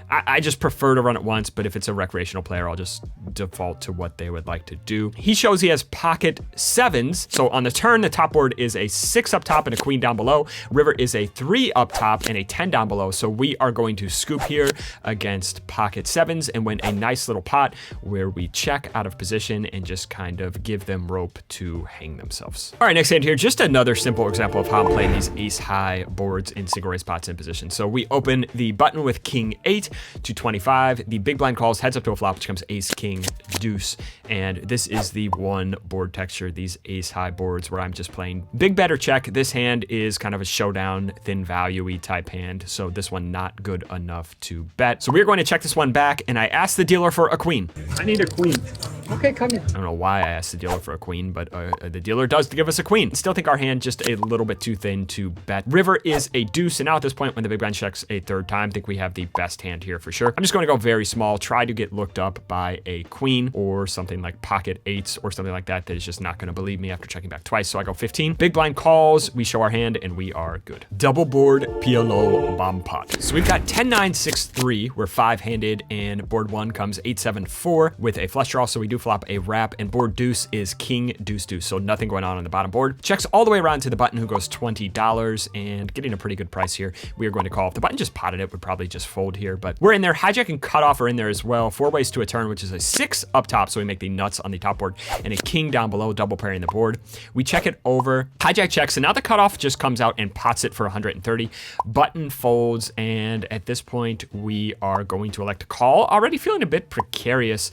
I just prefer to run it once, but if it's a recreational player, I'll just default to what they would like to do. He shows he has pocket 7s. So on the turn, the top board is a 6 up top and a queen down below. River is a 3 up top and a 10 down below. So we are going to scoop here against pocket 7s and win a nice little pot where we check out of position and just kind of give them rope to hang themselves. All right, next hand here, just another simple example of how I'm playing these ace high boards in single raise pots in position. So we open the button with king 8 to 25. The big blind calls, heads up to a flop, which comes ace, king, deuce. And this is the one board texture, these ace high boards where I'm just playing big bet or check. This hand is kind of a showdown, thin value-y type hand. So this one not good enough to bet. So we're going to check this one back, and I asked the dealer for a queen. I need a queen. Okay, come here. I don't know why I asked the dealer for a queen, but the dealer does give us a queen. Still think our hand just a little bit too thin to bet. River is a deuce, and now at this point, when the big blind checks a 3rd time, I think we have the best hand here for sure. I'm just going to go very small, try to get looked up by a queen or something like pocket 8s or something like that that is just not going to believe me after checking back twice. So I go 15. Big blind calls, we show our hand, and we are good. Double board PLO bomb pot. So we've got 10-9-6-3. We're 5-handed, and board 1 comes 8-7-4 with a flush draw, so we do flop a wrap, and board deuce is king deuce deuce, so nothing going on the bottom board. Checks all the way around to the button, who goes $20 and getting a pretty good price here. We are going to call. If the button just potted it, would probably just fold here, but we're in there. Hijack and cutoff are in there as well. 4 ways to a turn, which is a 6 up top, so we make the nuts on the top board, and a king down below, double pairing the board. We check it over. Hijack checks, and now the cutoff just comes out and pots it for 130. Button folds, and at this point, we are going to elect to call. Already feeling a bit precarious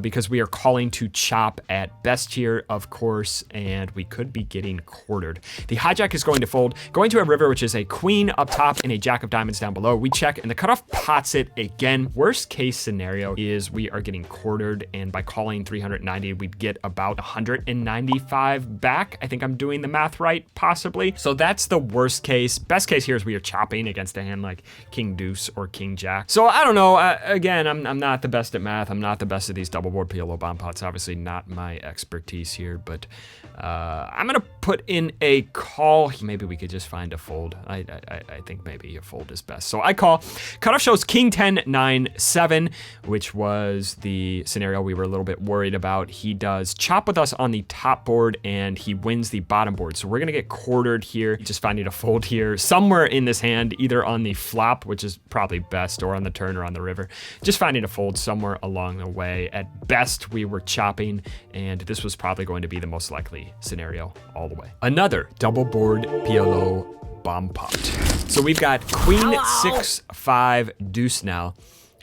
because we are calling to chop at best here, of course, and we could be getting quartered. The hijack is going to fold, going to a river, which is a queen up top and a jack of diamonds down below. We check, and the cutoff pots it again. Worst case scenario is we are getting quartered, and by calling 390, we'd get about 195 back. I think I'm doing the math right, possibly. So that's the worst case. Best case here is we are chopping against a hand like king deuce or king jack. So I don't know. Again, I'm not the best at math. I'm not the best at these double board PLO bomb pot's obviously not my expertise here, but I'm gonna put in a call. Maybe we could just find a fold. I think maybe a fold is best. So I call. Cutoff shows king 10, 9, 7, which was the scenario we were a little bit worried about. He does chop with us on the top board and he wins the bottom board. So we're gonna get quartered here. Just finding a fold here somewhere in this hand, either on the flop, which is probably best, or on the turn or on the river. Just finding a fold somewhere along the way. At best, we were chopping, and this was probably going to be the most likely scenario all the way. Another double board PLO bomb pot. So we've got queen 6, 5, deuce now,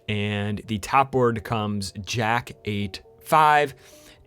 and the top board comes jack 8, 5,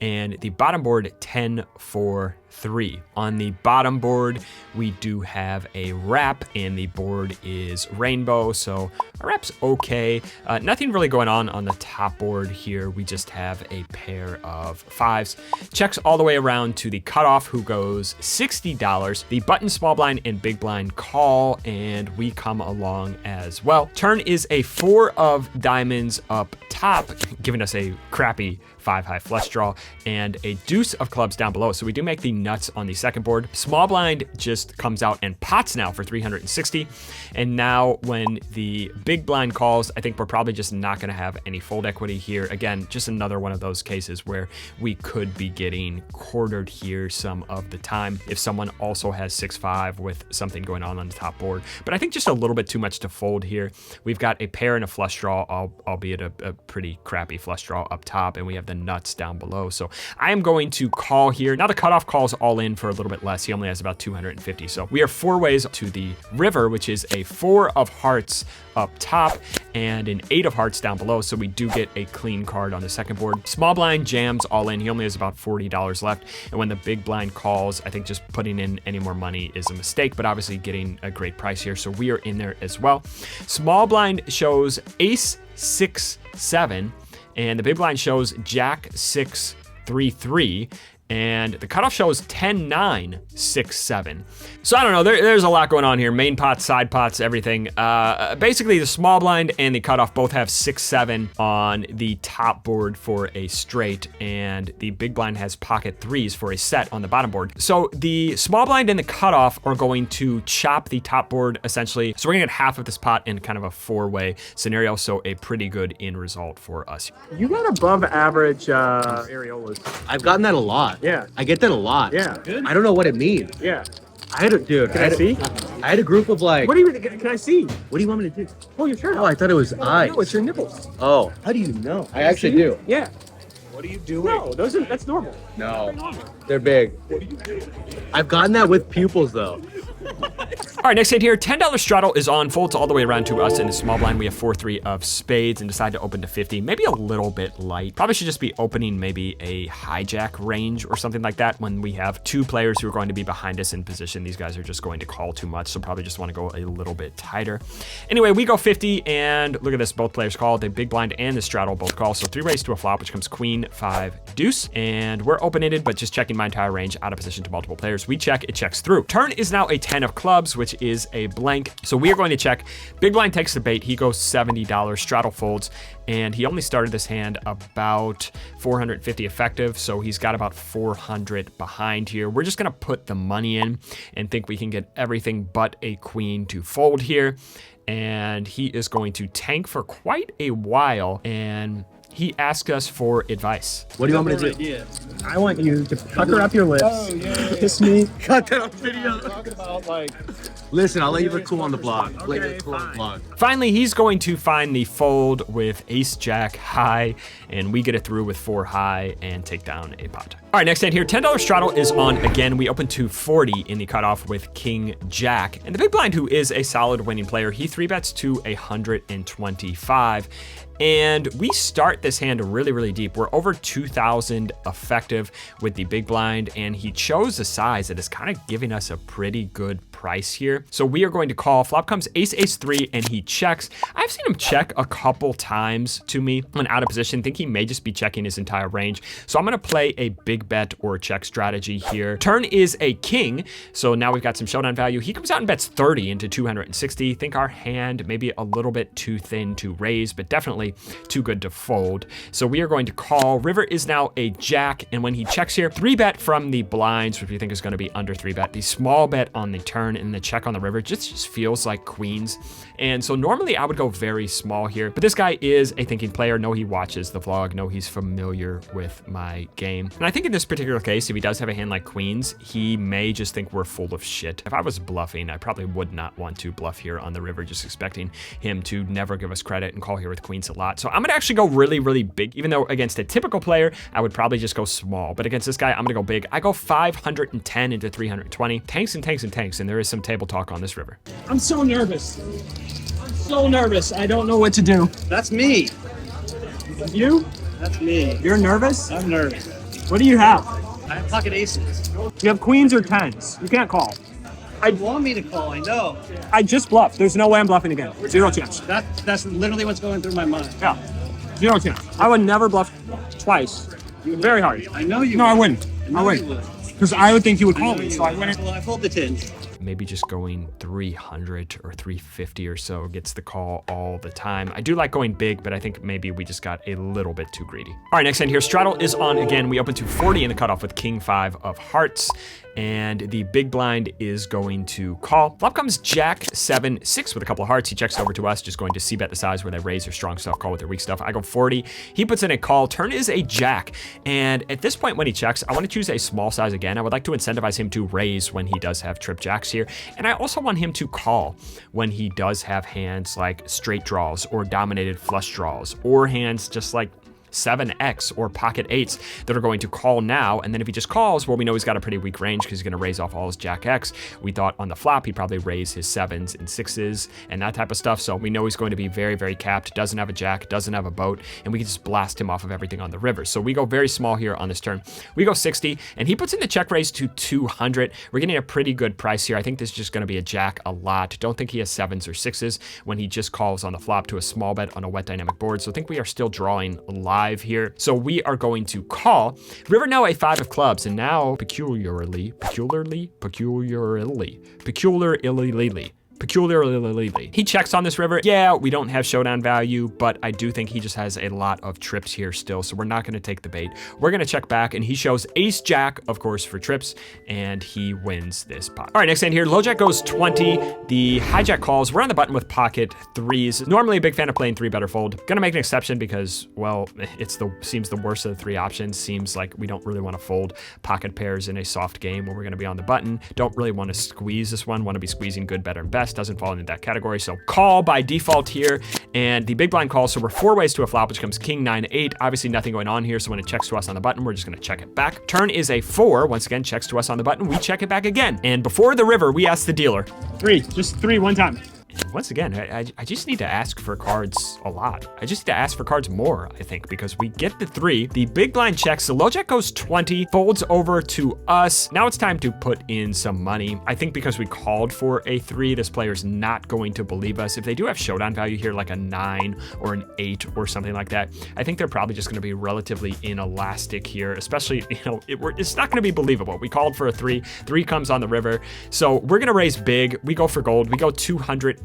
and the bottom board 10, 4, 3. On the bottom board, we do have a wrap, and the board is rainbow, so our wrap's okay. Nothing really going on the top board here. We just have a pair of 5s. Checks all the way around to the cutoff, who goes $60. The button, small blind, and big blind call, and we come along as well. Turn is a 4 of diamonds up top, giving us a crappy 5 high flush draw, and a deuce of clubs down below. So we do make the nuts on the second board. Small blind just comes out and pots now for 360. And now when the big blind calls, I think we're probably just not gonna have any fold equity here. Again, just another one of those cases where we could be getting quartered here some of the time if someone also has 6-5 with something going on the top board. But I think just a little bit too much to fold here. We've got a pair and a flush draw, albeit a pretty crappy flush draw up top, and we have the nuts down below. So I am going to call here. Now the cutoff calls all in for a little bit less. He only has about 250. So we are 4 ways to the river, which is a 4 of hearts up top and an 8 of hearts down below. So we do get a clean card on the second board. Small blind jams all in. He only has about $40 left. And when the big blind calls, I think just putting in any more money is a mistake, but obviously getting a great price here. So we are in there as well. Small blind shows ace 6, 7. And the big blind shows jack 6, 3, 3. And the cutoff shows 10, 9, 6, 7. So I don't know, there's a lot going on here. Main pots, side pots, everything. Basically the small blind and the cutoff both have 6, 7 on the top board for a straight, and the big blind has pocket 3s for a set on the bottom board. So the small blind and the cutoff are going to chop the top board essentially. So we're gonna get half of this pot in kind of a 4-way scenario. So a pretty good end result for us. You got above average areolas. I've gotten that a lot. Yeah. I get that a lot. Yeah. Good. I don't know what it means. Yeah. I had a dude. Can I see? I had a group of like. What do you? Can I see? What do you want me to do? Pull your shirt. Oh, I thought it was eyes. No, it's your nipples. Oh, how do you know? I actually do. Yeah. What are you doing? No, that's normal. No, they're big. I've gotten that with pupils though. All right, next hand here, $10 straddle is on, folds all the way around to us in the small blind. We have 4, 3 of spades and decide to open to 50, maybe a little bit light. Probably should just be opening maybe a hijack range or something like that when we have 2 players who are going to be behind us in position. These guys are just going to call too much, so probably just want to go a little bit tighter. Anyway, we go 50, and look at this, both players call. The big blind and the straddle both call, so 3 ways to a flop, which comes queen, 5, deuce, and we're open-ended, but just checking my entire range out of position to multiple players. We check, it checks through. Turn is now a 10 of clubs, which is a blank. So we are going to check. Big blind takes the bait. He goes $70. Straddle folds, and he only started this hand about 450 effective. So he's got about 400 behind here. We're just going to put the money in and think we can get everything but a queen to fold here. And he is going to tank for quite a while, and he asked us for advice. What do you want me to do? I want you to pucker up your lips, kiss me. Cut that on video. Talk about like. Listen, I'll let you look cool on the blog. Okay, let you look cool on the blog. Finally, he's going to find the fold with ace jack high, and we get it through with 4 high and take down a pot. All right, next hand here, $10 straddle is on again. We open to 40 in the cutoff with king jack, and the big blind, who is a solid winning player, he 3-bets to 125. And we start this hand really, really deep. We're over 2,000 effective with the big blind, and he chose a size that is kind of giving us a pretty good price here. So we are going to call. Flop comes ace, ace 3, and he checks. I've seen him check a couple times to me when out of position. Think he may just be checking his entire range. So I'm going to play a big big bet or check strategy here. Turn is a king, so now we've got some showdown value. He comes out and bets 30 into 260. Think our hand maybe a little bit too thin to raise, but definitely too good to fold. So we are going to call. River is now a jack, and when he checks here, 3-bet from the blinds, which we think is going to be under 3-bet. The small bet on the turn and the check on the river just feels like queens. And so normally I would go very small here, but this guy is a thinking player. No, he watches the vlog. No, he's familiar with my game. And I think in this particular case, if he does have a hand like queens, he may just think we're full of shit. If I was bluffing, I probably would not want to bluff here on the river, just expecting him to never give us credit and call here with queens a lot. So I'm gonna actually go really, really big, even though against a typical player, I would probably just go small. But against this guy, I'm gonna go big. I go 510 into 320. Tanks and tanks and tanks, and there is some table talk on this river. I'm so nervous. I'm so nervous. I don't know what to do. That's me. You? That's me. You're nervous? I'm nervous. What do you have? I have pocket aces. You have queens or tens. You can't call. I want me to call, I know. I just bluffed. There's no way I'm bluffing again. Zero chance. That's literally what's going through my mind. Yeah. Zero chance. I would never bluff twice. Very hard. I know you No, would. I wouldn't. I You wouldn't. would. Because I would think you would I call know me, you so I would. wouldn't. Well, I fold the tens. Maybe just going 300 or 350 or so gets the call all the time. I do like going big, but I think maybe we just got a little bit too greedy. All right, next hand here, straddle is on again. We open to 40 in the cutoff with king 5 of hearts, and the big blind is going to call. Flop comes jack 7 6 with a couple of hearts. He checks over to us, just going to c-bet the size where they raise their strong stuff, call with their weak stuff. I go 40. He puts in a call. Turn is a jack, and at this point when he checks, I want to choose a small size again. I would like to incentivize him to raise when he does have trip jacks here, and I also want him to call when he does have hands like straight draws or dominated flush draws, or hands just like 7x or pocket 8s that are going to call now. And then if he just calls, well, we know he's got a pretty weak range because he's going to raise off all his jack x. We thought on the flop he'd probably raise his 7s and 6s and that type of stuff, so we know he's going to be very, very capped. Doesn't have a jack, doesn't have a boat, and we can just blast him off of everything on the river. So we go very small here on this turn. We go 60, and he puts in the check raise to 200. We're getting a pretty good price here. I think this is just going to be a jack a lot. Don't think he has 7s or 6s when he just calls on the flop to a small bet on a wet dynamic board, so I think we are still drawing live here. So we are going to call. River now a 5 of clubs, and now peculiarly, he checks on this river. Yeah, we don't have showdown value, but I do think he just has a lot of trips here still, so we're not going to take the bait. We're going to check back, and he shows ace jack, of course, for trips, and he wins this pot. All right, next hand here, low jack goes 20. The hijack calls. We're on the button with pocket 3s. Normally a big fan of playing 3-bet or fold. Gonna make an exception because, well, seems the worst of the 3 options. Seems like we don't really want to fold pocket pairs in a soft game where we're going to be on the button. Don't really want to squeeze this one. Want to be squeezing good, better, and best. Doesn't fall into that category, so call by default here, and the big blind calls, so we're 4 ways to a flop, which comes king 9 8. Obviously nothing going on here, so when it checks to us on the button, we're just going to check it back. Turn is a 4. Once again, checks to us on the button. We check it back again, and before the river, we ask the dealer. 3, just 3 one time. Once again, I just need to ask for cards a lot. I just need to ask for cards more, I think, because we get the 3. The big blind checks. The low jack goes 20, folds over to us. Now it's time to put in some money. I think because we called for a 3, this player's not going to believe us. If they do have showdown value here, like a 9 or an 8 or something like that, I think they're probably just going to be relatively inelastic here, especially, it's not going to be believable. We called for a 3. 3 comes on the river. So we're going to raise big. We go for gold. We go 220.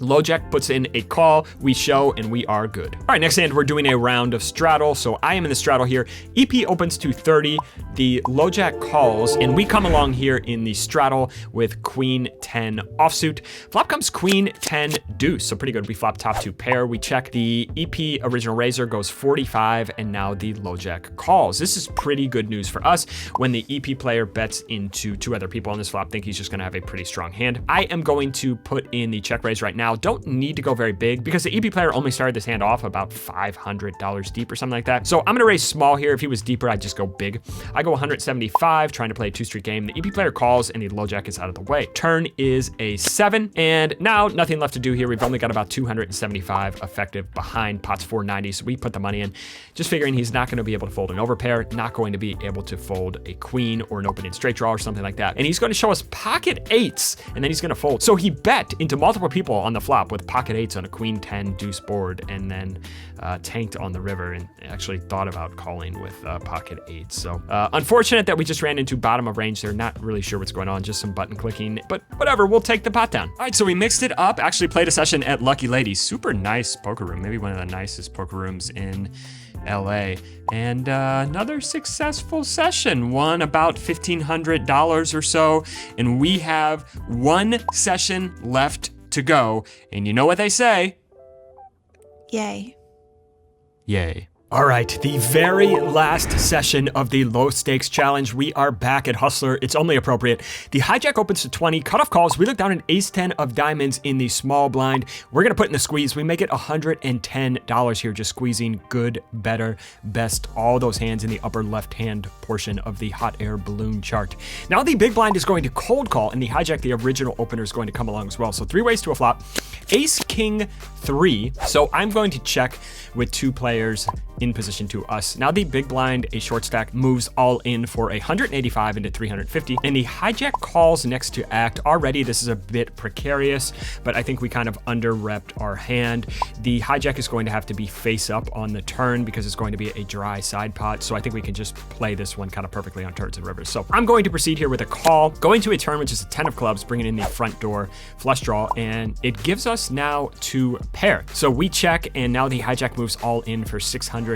Low jack puts in a call, we show, and we are good. All right, next hand, we're doing a round of straddle. So I am in the straddle here. EP opens to 30. The low jack calls, and we come along here in the straddle with queen 10 offsuit. Flop comes queen 10 deuce, so pretty good. We flop top 2 pair. We check. The EP original raiser goes 45, and now the low jack calls. This is pretty good news for us when the EP player bets into 2 other people on this flop. Think he's just going to have a pretty strong hand. I am going to put in the check raise right now. Don't need to go very big because the EP player only started this hand off about $500 deep or something like that. So I'm going to raise small here. If he was deeper, I'd just go big. I go 175, trying to play a 2-street game. The EP player calls, and the low jack is out of the way. Turn is a 7, and now nothing left to do here. We've only got about 275 effective behind pots 490, so we put the money in, just figuring he's not going to be able to fold an overpair, not going to be able to fold a queen or an open-in straight draw or something like that. And he's going to show us pocket 8s, and then he's going to fold. So he bet into multiple couple people on the flop with pocket 8s on a queen 10 deuce board, and then tanked on the river and actually thought about calling with pocket 8s. So unfortunate that we just ran into bottom of range there. Not really sure what's going on, just some button clicking, but whatever, we'll take the pot down. All right, so we mixed it up, actually played a session at Lucky Lady. Super nice poker room, maybe one of the nicest poker rooms in LA. And another successful session, won about $1,500 or so. And we have one session left to go. And you know what they say? Yay. Yay. All right, the very last session of the low stakes challenge. We are back at Hustler. It's only appropriate. The hijack opens to 20, cutoff calls. We look down an ace 10 of diamonds in the small blind. We're gonna put in the squeeze. We make it $110 here, just squeezing good, better, best, all those hands in the upper left-hand portion of the hot air balloon chart. Now the big blind is going to cold call, and the hijack, the original opener, is going to come along as well. So 3 ways to a flop. Ace, king, 3. So I'm going to check with 2 players in position to us. Now the big blind, a short stack, moves all in for 185 into 350, and the hijack calls next to act. Already this is a bit precarious, but I think we kind of under-repped our hand. The hijack is going to have to be face up on the turn because it's going to be a dry side pot, so I think we can just play this one kind of perfectly on turns and rivers. So I'm going to proceed here with a call, going to a turn which is a 10 of clubs, bringing in the front door flush draw, and it gives us now 2 pair. So we check, and now the hijack moves all in for 690.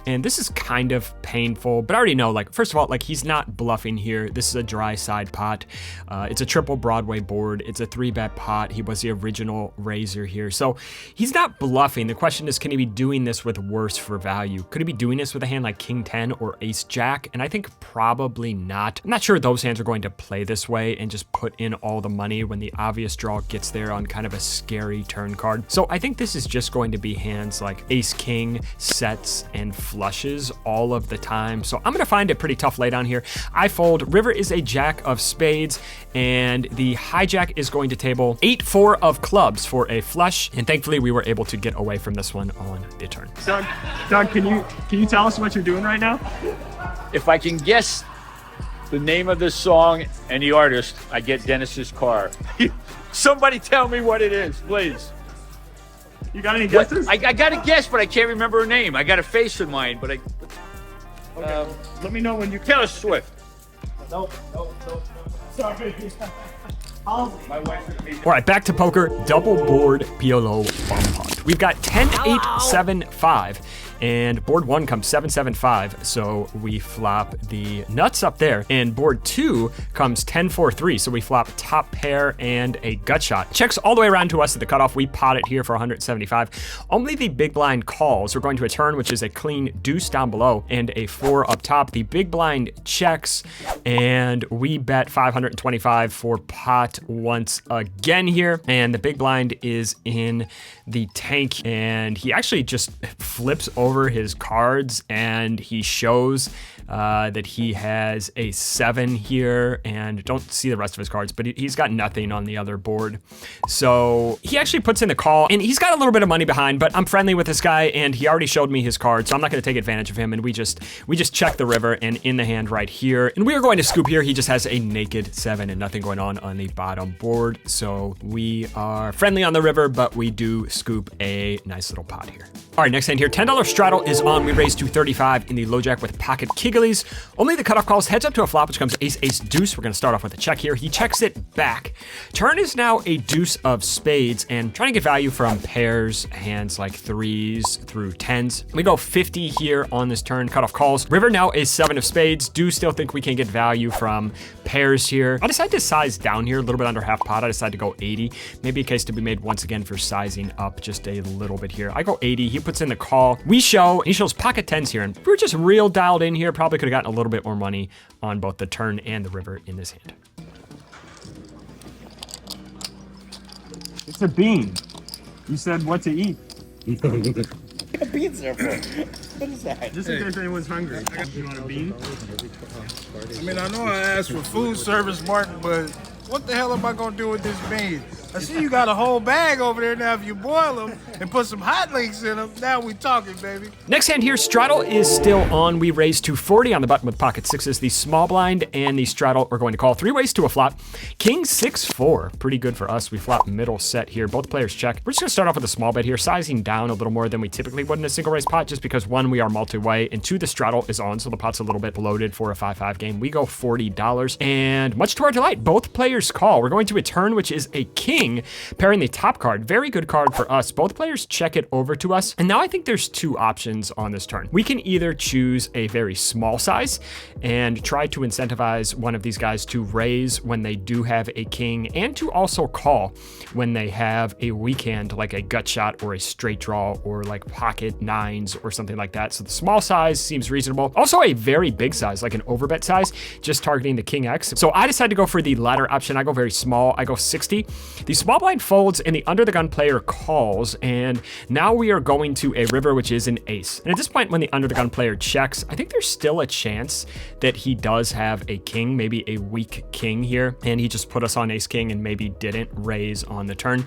And this is kind of painful, but I already know, like, first of all, like, he's not bluffing here. This is a dry side pot. It's a triple Broadway board. It's a 3-bet pot. He was the original raiser here. So he's not bluffing. The question is, can he be doing this with worse for value? Could he be doing this with a hand like King 10 or Ace Jack? And I think probably not. I'm not sure those hands are going to play this way and just put in all the money when the obvious draw gets there on kind of a scary turn card. So I think this is just going to be hands like Ace King, sets, and flushes all of the time. So I'm gonna find a pretty tough laydown here. I fold. River is a jack of spades, and the hijack is going to table 8-4 of clubs for a flush. And thankfully we were able to get away from this one on the turn. Doug, can you tell us what you're doing right now? If I can guess the name of this song and the artist, I get Dennis's car. Somebody tell me what it is, please. You got any guesses? I got a guess, but I can't remember her name. I got a face in mind, but Okay, let me know when you... Taylor Swift. Nope. Sorry. All right, back to poker. Double board PLO bomb pot. We've got 10-8-7-5, and board 1 comes 7-7-5, so we flop the nuts up there. And board 2 comes 10-4-3, so we flop top pair and a gut shot. Checks all the way around to us at the cutoff. We pot it here for 175. Only the big blind calls. We're going to a turn, which is a clean deuce down below and a 4 up top. The big blind checks, and we bet 525 for pot once again here. And the big blind is in the tank, and he actually just flips over his cards, and he shows that he has a 7 here, and don't see the rest of his cards, but he's got nothing on the other board. So he actually puts in the call, and he's got a little bit of money behind, but I'm friendly with this guy, and he already showed me his card, so I'm not going to take advantage of him. And we just check the river, and in the hand right here, and we are going to scoop here. He just has a naked 7 and nothing going on the bottom board, so we are friendly on the river, but we do scoop a nice little pot here. All right, next hand here, $10 straddle is on. We raise to 35 in the low jack with pocket kigglies. Only the cutoff calls, heads up to a flop, which comes ace, ace, deuce. We're gonna start off with a check here. He checks it back. Turn is now a deuce of spades, and trying to get value from pairs, hands like 3s through 10s. We go 50 here on this turn, cutoff calls. River now a 7 of spades. Do still think we can get value from pairs here. I decided to size down here, a little bit under half pot. I decided to go 80. Maybe a case to be made once again for sizing up just a little bit here. I go 80, he puts in the call. We show, he shows pocket 10s here, and we're just real dialed in here. Probably could have gotten a little bit more money on both the turn and the river in this hand. It's a bean. You said what to eat. Beans there for? What is that? Just in case anyone's hungry. You want a bean? I mean, I know I asked for food service, Martin, but what the hell am I gonna do with this bean? I see you got a whole bag over there now. If you boil them and put some hot links in them, now we talking, baby. Next hand here, straddle is still on. We raise to 40 on the button with pocket sixes. The small blind and the straddle are going to call 3 ways to a flop. King 6-4, pretty good for us. We flop middle set here. Both players check. We're just gonna start off with a small bet here, sizing down a little more than we typically would in a single raise pot, just because 1, we are multi-way, and 2, the straddle is on, so the pot's a little bit bloated for a 5-5 game. We go $40, and much to our delight, both players call. We're going to a turn, which is a king, pairing the top card. Very good card for us. Both players check it over to us, and now I think there's 2 options on this turn. We can either choose a very small size and try to incentivize one of these guys to raise when they do have a king, and to also call when they have a weak hand, like a gut shot or a straight draw or like pocket nines or something like that. So the small size seems reasonable. Also a very big size, like an overbet size, just targeting the king X. So I decided to go for the latter option. I go very small. I go 60. The small blind folds and the under the gun player calls, and now we are going to a river, which is an ace. And at this point, when the under the gun player checks, I think there's still a chance that he does have a king, maybe a weak king here, and he just put us on ace king and maybe didn't raise on the turn.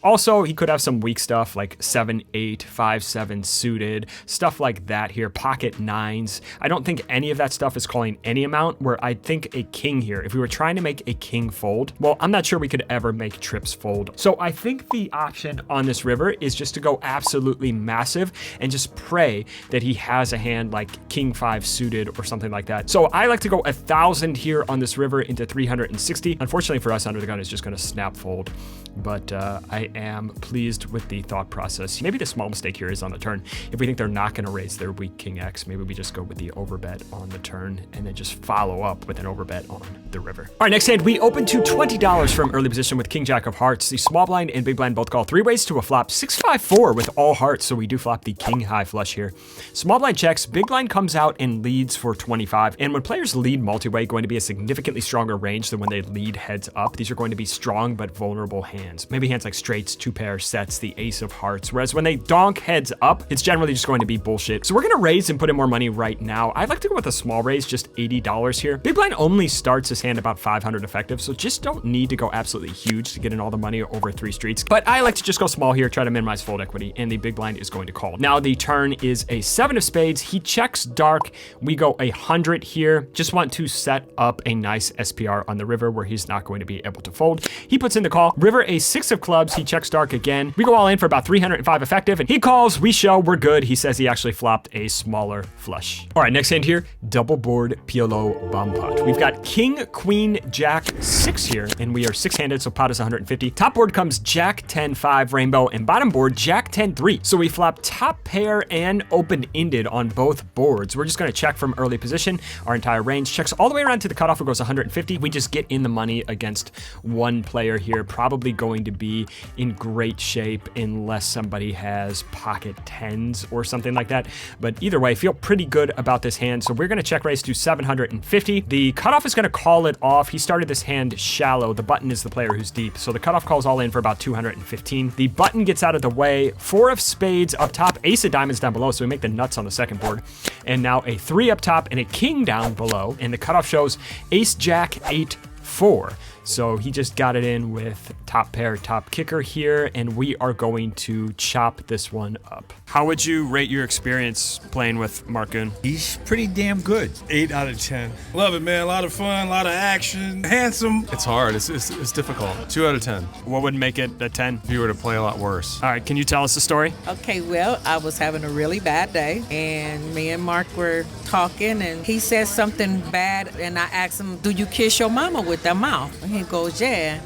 Also, he could have some weak stuff like 7-8, 5-7 suited, stuff like that here, pocket nines. I don't think any of that stuff is calling any amount, where I think a king here, if we were trying to make a king fold, well, I'm not sure we could ever make trips fold. So I think the option on this river is just to go absolutely massive and just pray that he has a hand like king 5 suited or something like that. So I like to go 1,000 here on this river into 360. Unfortunately for us, under the gun is just going to snap fold, but I am pleased with the thought process. Maybe the small mistake here is on the turn. If we think they're not going to raise their weak king X, maybe we just go with the overbet on the turn and then just follow up with an overbet on the river. All right, next hand, we open to $20 from early position with king jack of hearts. The small blind and big blind both call 3 ways to a flop, 6-5-4 with all hearts, so we do flop the king high flush here. Small blind checks, big blind comes out and leads for 25. And when players lead multi-way, going to be a significantly stronger range than when they lead heads up. These are going to be strong but vulnerable hands. Maybe hands like straights, 2 pair sets, the ace of hearts. Whereas when they donk heads up, it's generally just going to be bullshit. So we're gonna raise and put in more money right now. I'd like to go with a small raise, just $80 here. Big blind only starts his hand about 500 effective, so just don't need to go absolutely huge to get in all the money over 3 streets. But I like to just go small here, try to minimize fold equity, and the big blind is going to call. Now the turn is a 7 of spades. He checks dark. We go 100 here. Just want to set up a nice SPR on the river where he's not going to be able to fold. He puts in the call. River a 6 of clubs. He checks dark again. We go all in for about 305 effective, and he calls. We show we're good. He says he actually flopped a smaller flush. All right, next hand here, double board PLO bomb pot. We've got king, queen, jack 6 here, and we are 6-handed, so pot is 150. Top board comes jack 10 5 rainbow, and bottom board jack 10 3. So we flop top pair and open-ended on both boards. We're just going to check from early position. Our entire range checks all the way around to the cutoff, it goes 150. We just get in the money against one player here, probably going to be in great shape unless somebody has pocket 10s or something like that. But either way, feel pretty good about this hand. So we're going to check raise to 750. The cutoff is going to call it off. He started this hand shallow. The button is the player who's deep. So the cutoff calls all in for about 215. The button gets out of the way. 4 of spades up top, ace of diamonds down below. So we make the nuts on the second board. And now a 3 up top and a king down below. And the cutoff shows ace jack 8 4. So he just got it in with top pair, top kicker here, and we are going to chop this one up. How would you rate your experience playing with Marc Goone? He's pretty damn good. 8 out of 10. Love it, man. A lot of fun, a lot of action. Handsome. It's hard. It's difficult. 2 out of 10. What would make it a 10? If you were to play a lot worse. All right, can you tell us the story? Okay, well, I was having a really bad day, and me and Marc were talking, and he said something bad, and I asked him, do you kiss your mama with that mouth? And he goes, yeah.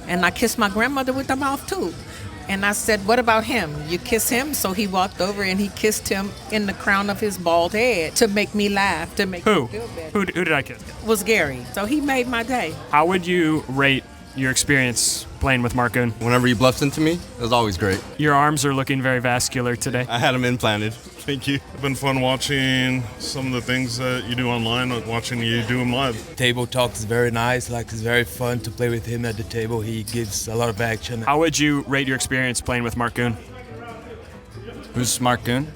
And I kissed my grandmother with the mouth, too. And I said, what about him? You kiss him? So he walked over and he kissed him in the crown of his bald head to make me laugh, to make me feel better. Who did I kiss? It was Gary. So he made my day. How would you rate your experience playing with Marc Goone? Whenever he bluffs into me, it was always great. Your arms are looking very vascular today. I had them implanted. Thank you. It's been fun watching some of the things that you do online, watching you do them live. Table talk is very nice. Like, it's very fun to play with him at the table. He gives a lot of action. How would you rate your experience playing with Marc Goone? Who's Marc Goone?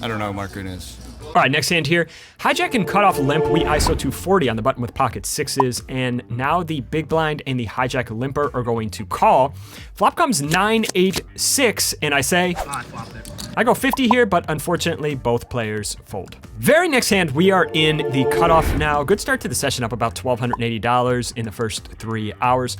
I don't know who Marc Goone is. All right, next hand here. Hijack and cutoff limp. We ISO to 40 on the button with pocket sixes. And now the big blind and the hijack limper are going to call. Flop comes 9, 8, 6. And I say, I go 50 here, but unfortunately both players fold. Very next hand, we are in the cutoff now. Good start to the session, up about $1,280 in the first 3 hours.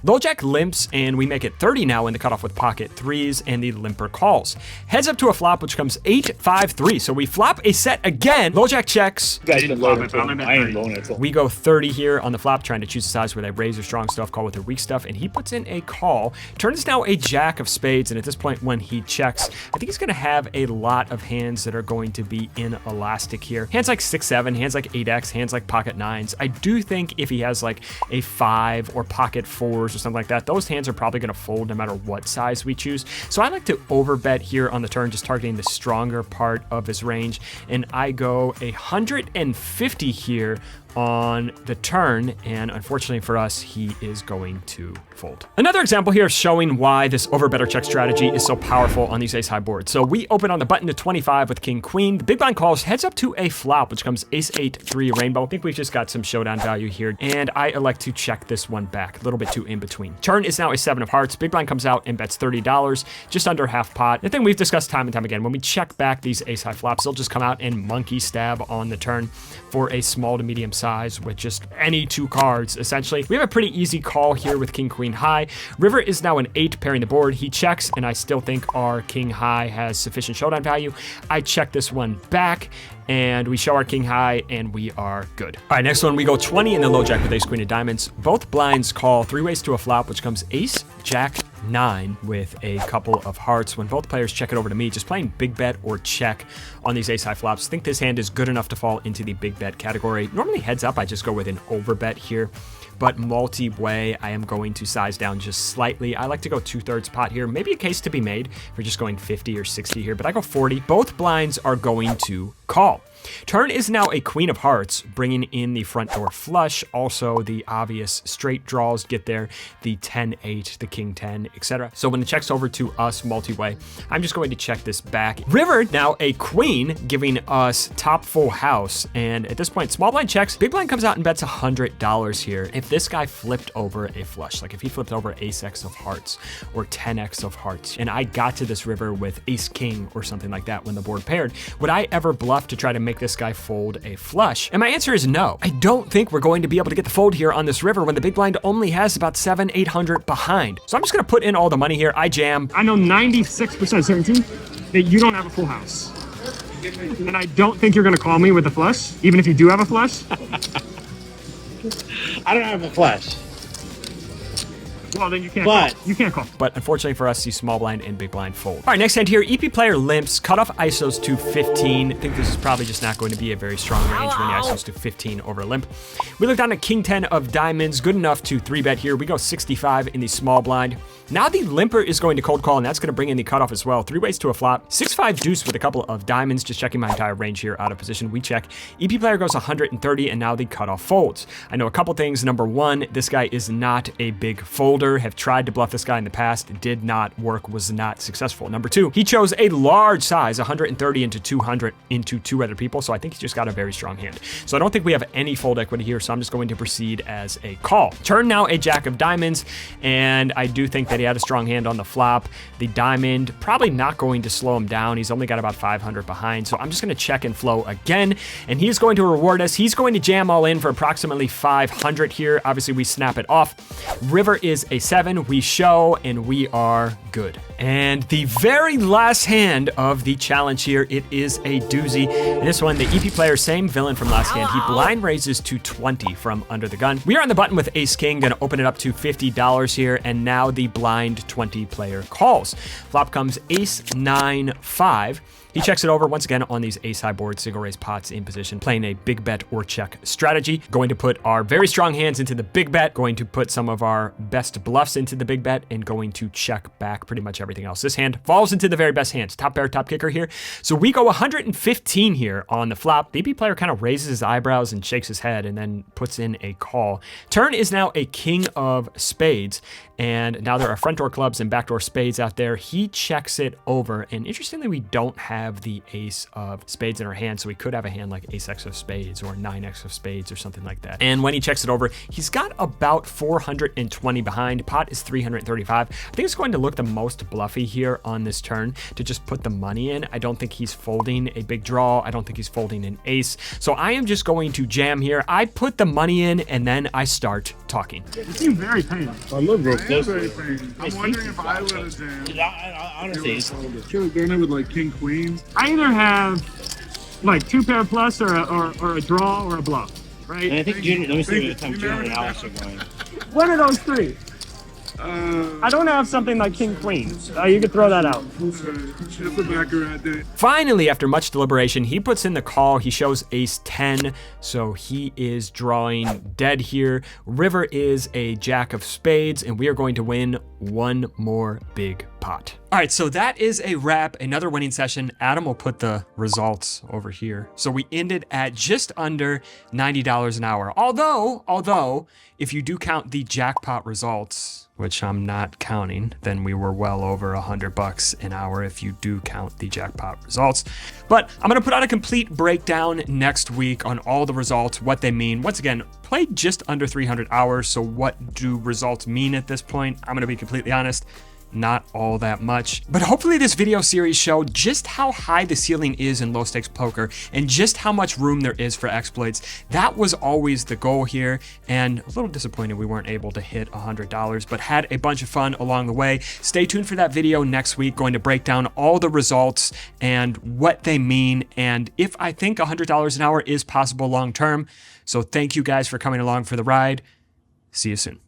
Low jack limps, and we make it 30 now in the cutoff with pocket threes, and the limper calls. Heads up to a flop, which comes 8, 5, 3. So we flop a set again. Low jack checks. I ain't loading it. We go 30 here on the flop, trying to choose a size where they raise their strong stuff, call with their weak stuff, and he puts in a call. Turn is now a jack of spades, and at this point when he checks, I think he's gonna have a lot of hands that are going to be inelastic here. Hands like 6, 7, hands like 8x, hands like pocket nines. I do think if he has like a 5 or pocket 4s or something like that, those hands are probably going to fold no matter what size we choose. So I like to overbet here on the turn, just targeting the stronger part of his range, and I go 150 here on the turn, and unfortunately for us, he is going to fold. Another example here showing why this overbetter check strategy is so powerful on these ace high boards. So we open on the button to 25 with king queen. The big blind calls, heads up to a flop, which comes ace 8, 3 rainbow. I think we've just got some showdown value here, and I elect to check this one back, a little bit too in between. Turn is now a 7 of hearts. Big blind comes out and bets $30, just under half pot. The thing we've discussed time and time again, when we check back these ace high flops, they'll just come out and monkey stab on the turn for a small to medium size with just any 2 cards, essentially. We have a pretty easy call here with king queen high. River is now an 8 pairing the board. He checks, and I still think our king high has sufficient showdown value. I check this one back, and we show our king high, and we are good. All right, next one, we go 20 in the low jack with ace queen of diamonds. Both blinds call 3 ways to a flop, which comes ace, jack, 9 with a couple of hearts. When both players check it over to me, just playing big bet or check on these ace high flops. I think this hand is good enough to fall into the big bet category. Normally heads up, I just go with an over bet here, but multi-way, I am going to size down just slightly. I like to go 2/3 pot here. Maybe a case to be made for just going 50 or 60 here, but I go 40. Both blinds are going to call. Turn is now a queen of hearts, bringing in the front door flush. Also, the obvious straight draws get there, the 10-8, the king 10, etc. So when it checks over to us multi-way, I'm just going to check this back. River, now a queen, giving us top full house. And at this point, small blind checks. Big blind comes out and bets $100 here. If this guy flipped over a flush, like if he flipped over ace-x of hearts or 10x of hearts, and I got to this river with ace-king or something like that when the board paired, would I ever bluff to try to make this guy fold a flush? And my answer is no. I don't think we're going to be able to get the fold here on this river when the big blind only has about 700-800 behind. So I'm just gonna put in all the money here. I jam. I know 96% certainty that you don't have a full house. And I don't think you're gonna call me with a flush, even if you do have a flush. I don't have a flush. Well, then you can't call. You can't call. But unfortunately for us, the small blind and big blind fold. All right, next hand here, EP player limps, cutoff ISOs to 15. I think this is probably just not going to be a very strong range when the ISOs to 15 over a limp. We look down at king 10 of diamonds, good enough to 3-bet here. We go 65 in the small blind. Now the limper is going to cold call, and that's going to bring in the cutoff as well. 3 ways to a flop. 6-5 deuce with a couple of diamonds, just checking my entire range here out of position. We check. EP player goes 130, and now the cutoff folds. I know a couple things. Number one, this guy is not a big folder. Have tried to bluff this guy in the past. Did not work, was not successful. Number two, he chose a large size, 130 into 200 into 2 other people, so I think he's just got a very strong hand. So I don't think we have any fold equity here, so I'm just going to proceed as a call. Turn now a jack of diamonds, and I do think that he had a strong hand on the flop. The diamond probably not going to slow him down. He's only got about 500 behind, so I'm just going to check and flow again, and he's going to reward us. He's going to jam all in for approximately 500 here. Obviously, we snap it off. River is a 7. We show, and we are good. And the very last hand of the challenge here, it is a doozy. In this one, the EP player, same villain from last hand. He blind raises to 20 from under the gun. We are on the button with ace king, gonna open it up to $50 here, and now the blind 20 player calls. Flop comes ace 9 5. He checks it over once again on these ace high boards, single raise pots in position, playing a big bet or check strategy. Going to put our very strong hands into the big bet, going to put some of our best bluffs into the big bet, and going to check back pretty much everything else. This hand falls into the very best hands. Top pair, top kicker here. So we go 115 here on the flop. The EP player kind of raises his eyebrows and shakes his head and then puts in a call. Turn is now a king of spades. And now there are front door clubs and backdoor spades out there. He checks it over. And interestingly, we don't have have the ace of spades in our hand, so we could have a hand like ace x of spades or 9x of spades or something like that. And when he checks it over, he's got about 420 behind. Pot is 335. I think it's going to look the most bluffy here on this turn to just put the money in. I don't think he's folding a big draw. I don't think he's folding an ace. So I am just going to jam here. I put the money in and then I start talking. You seem very painful. I look real close. I'm wondering if I would have jammed. Honestly, Should have done it with like king queen. I either have like 2 pair plus or a draw or a bluff, right? and I think Junior. Let me see what time Junior and Alex are going. One of those three. I don't have something like king queen. You could throw that out. Just the backer right there. Finally, after much deliberation, he puts in the call. He shows ace 10, so he is drawing dead here. River is a jack of spades, and we are going to win one more big pot. All right, so that is a wrap, another winning session. Adam will put the results over here. So we ended at just under $90 an hour. Although, if you do count the jackpot results, which I'm not counting, then we were well over $100 an hour if you do count the jackpot results. But I'm gonna put out a complete breakdown next week on all the results, what they mean. Once again, played just under 300 hours, so what do results mean at this point? I'm gonna be completely honest, not all that much. But hopefully this video series showed just how high the ceiling is in low stakes poker and just how much room there is for exploits. That was always the goal here, and a little disappointed we weren't able to hit $100, but had a bunch of fun along the way. Stay tuned for that video next week, going to break down all the results and what they mean, and if I think $100 an hour is possible long term. So thank you guys for coming along for the ride. See you soon.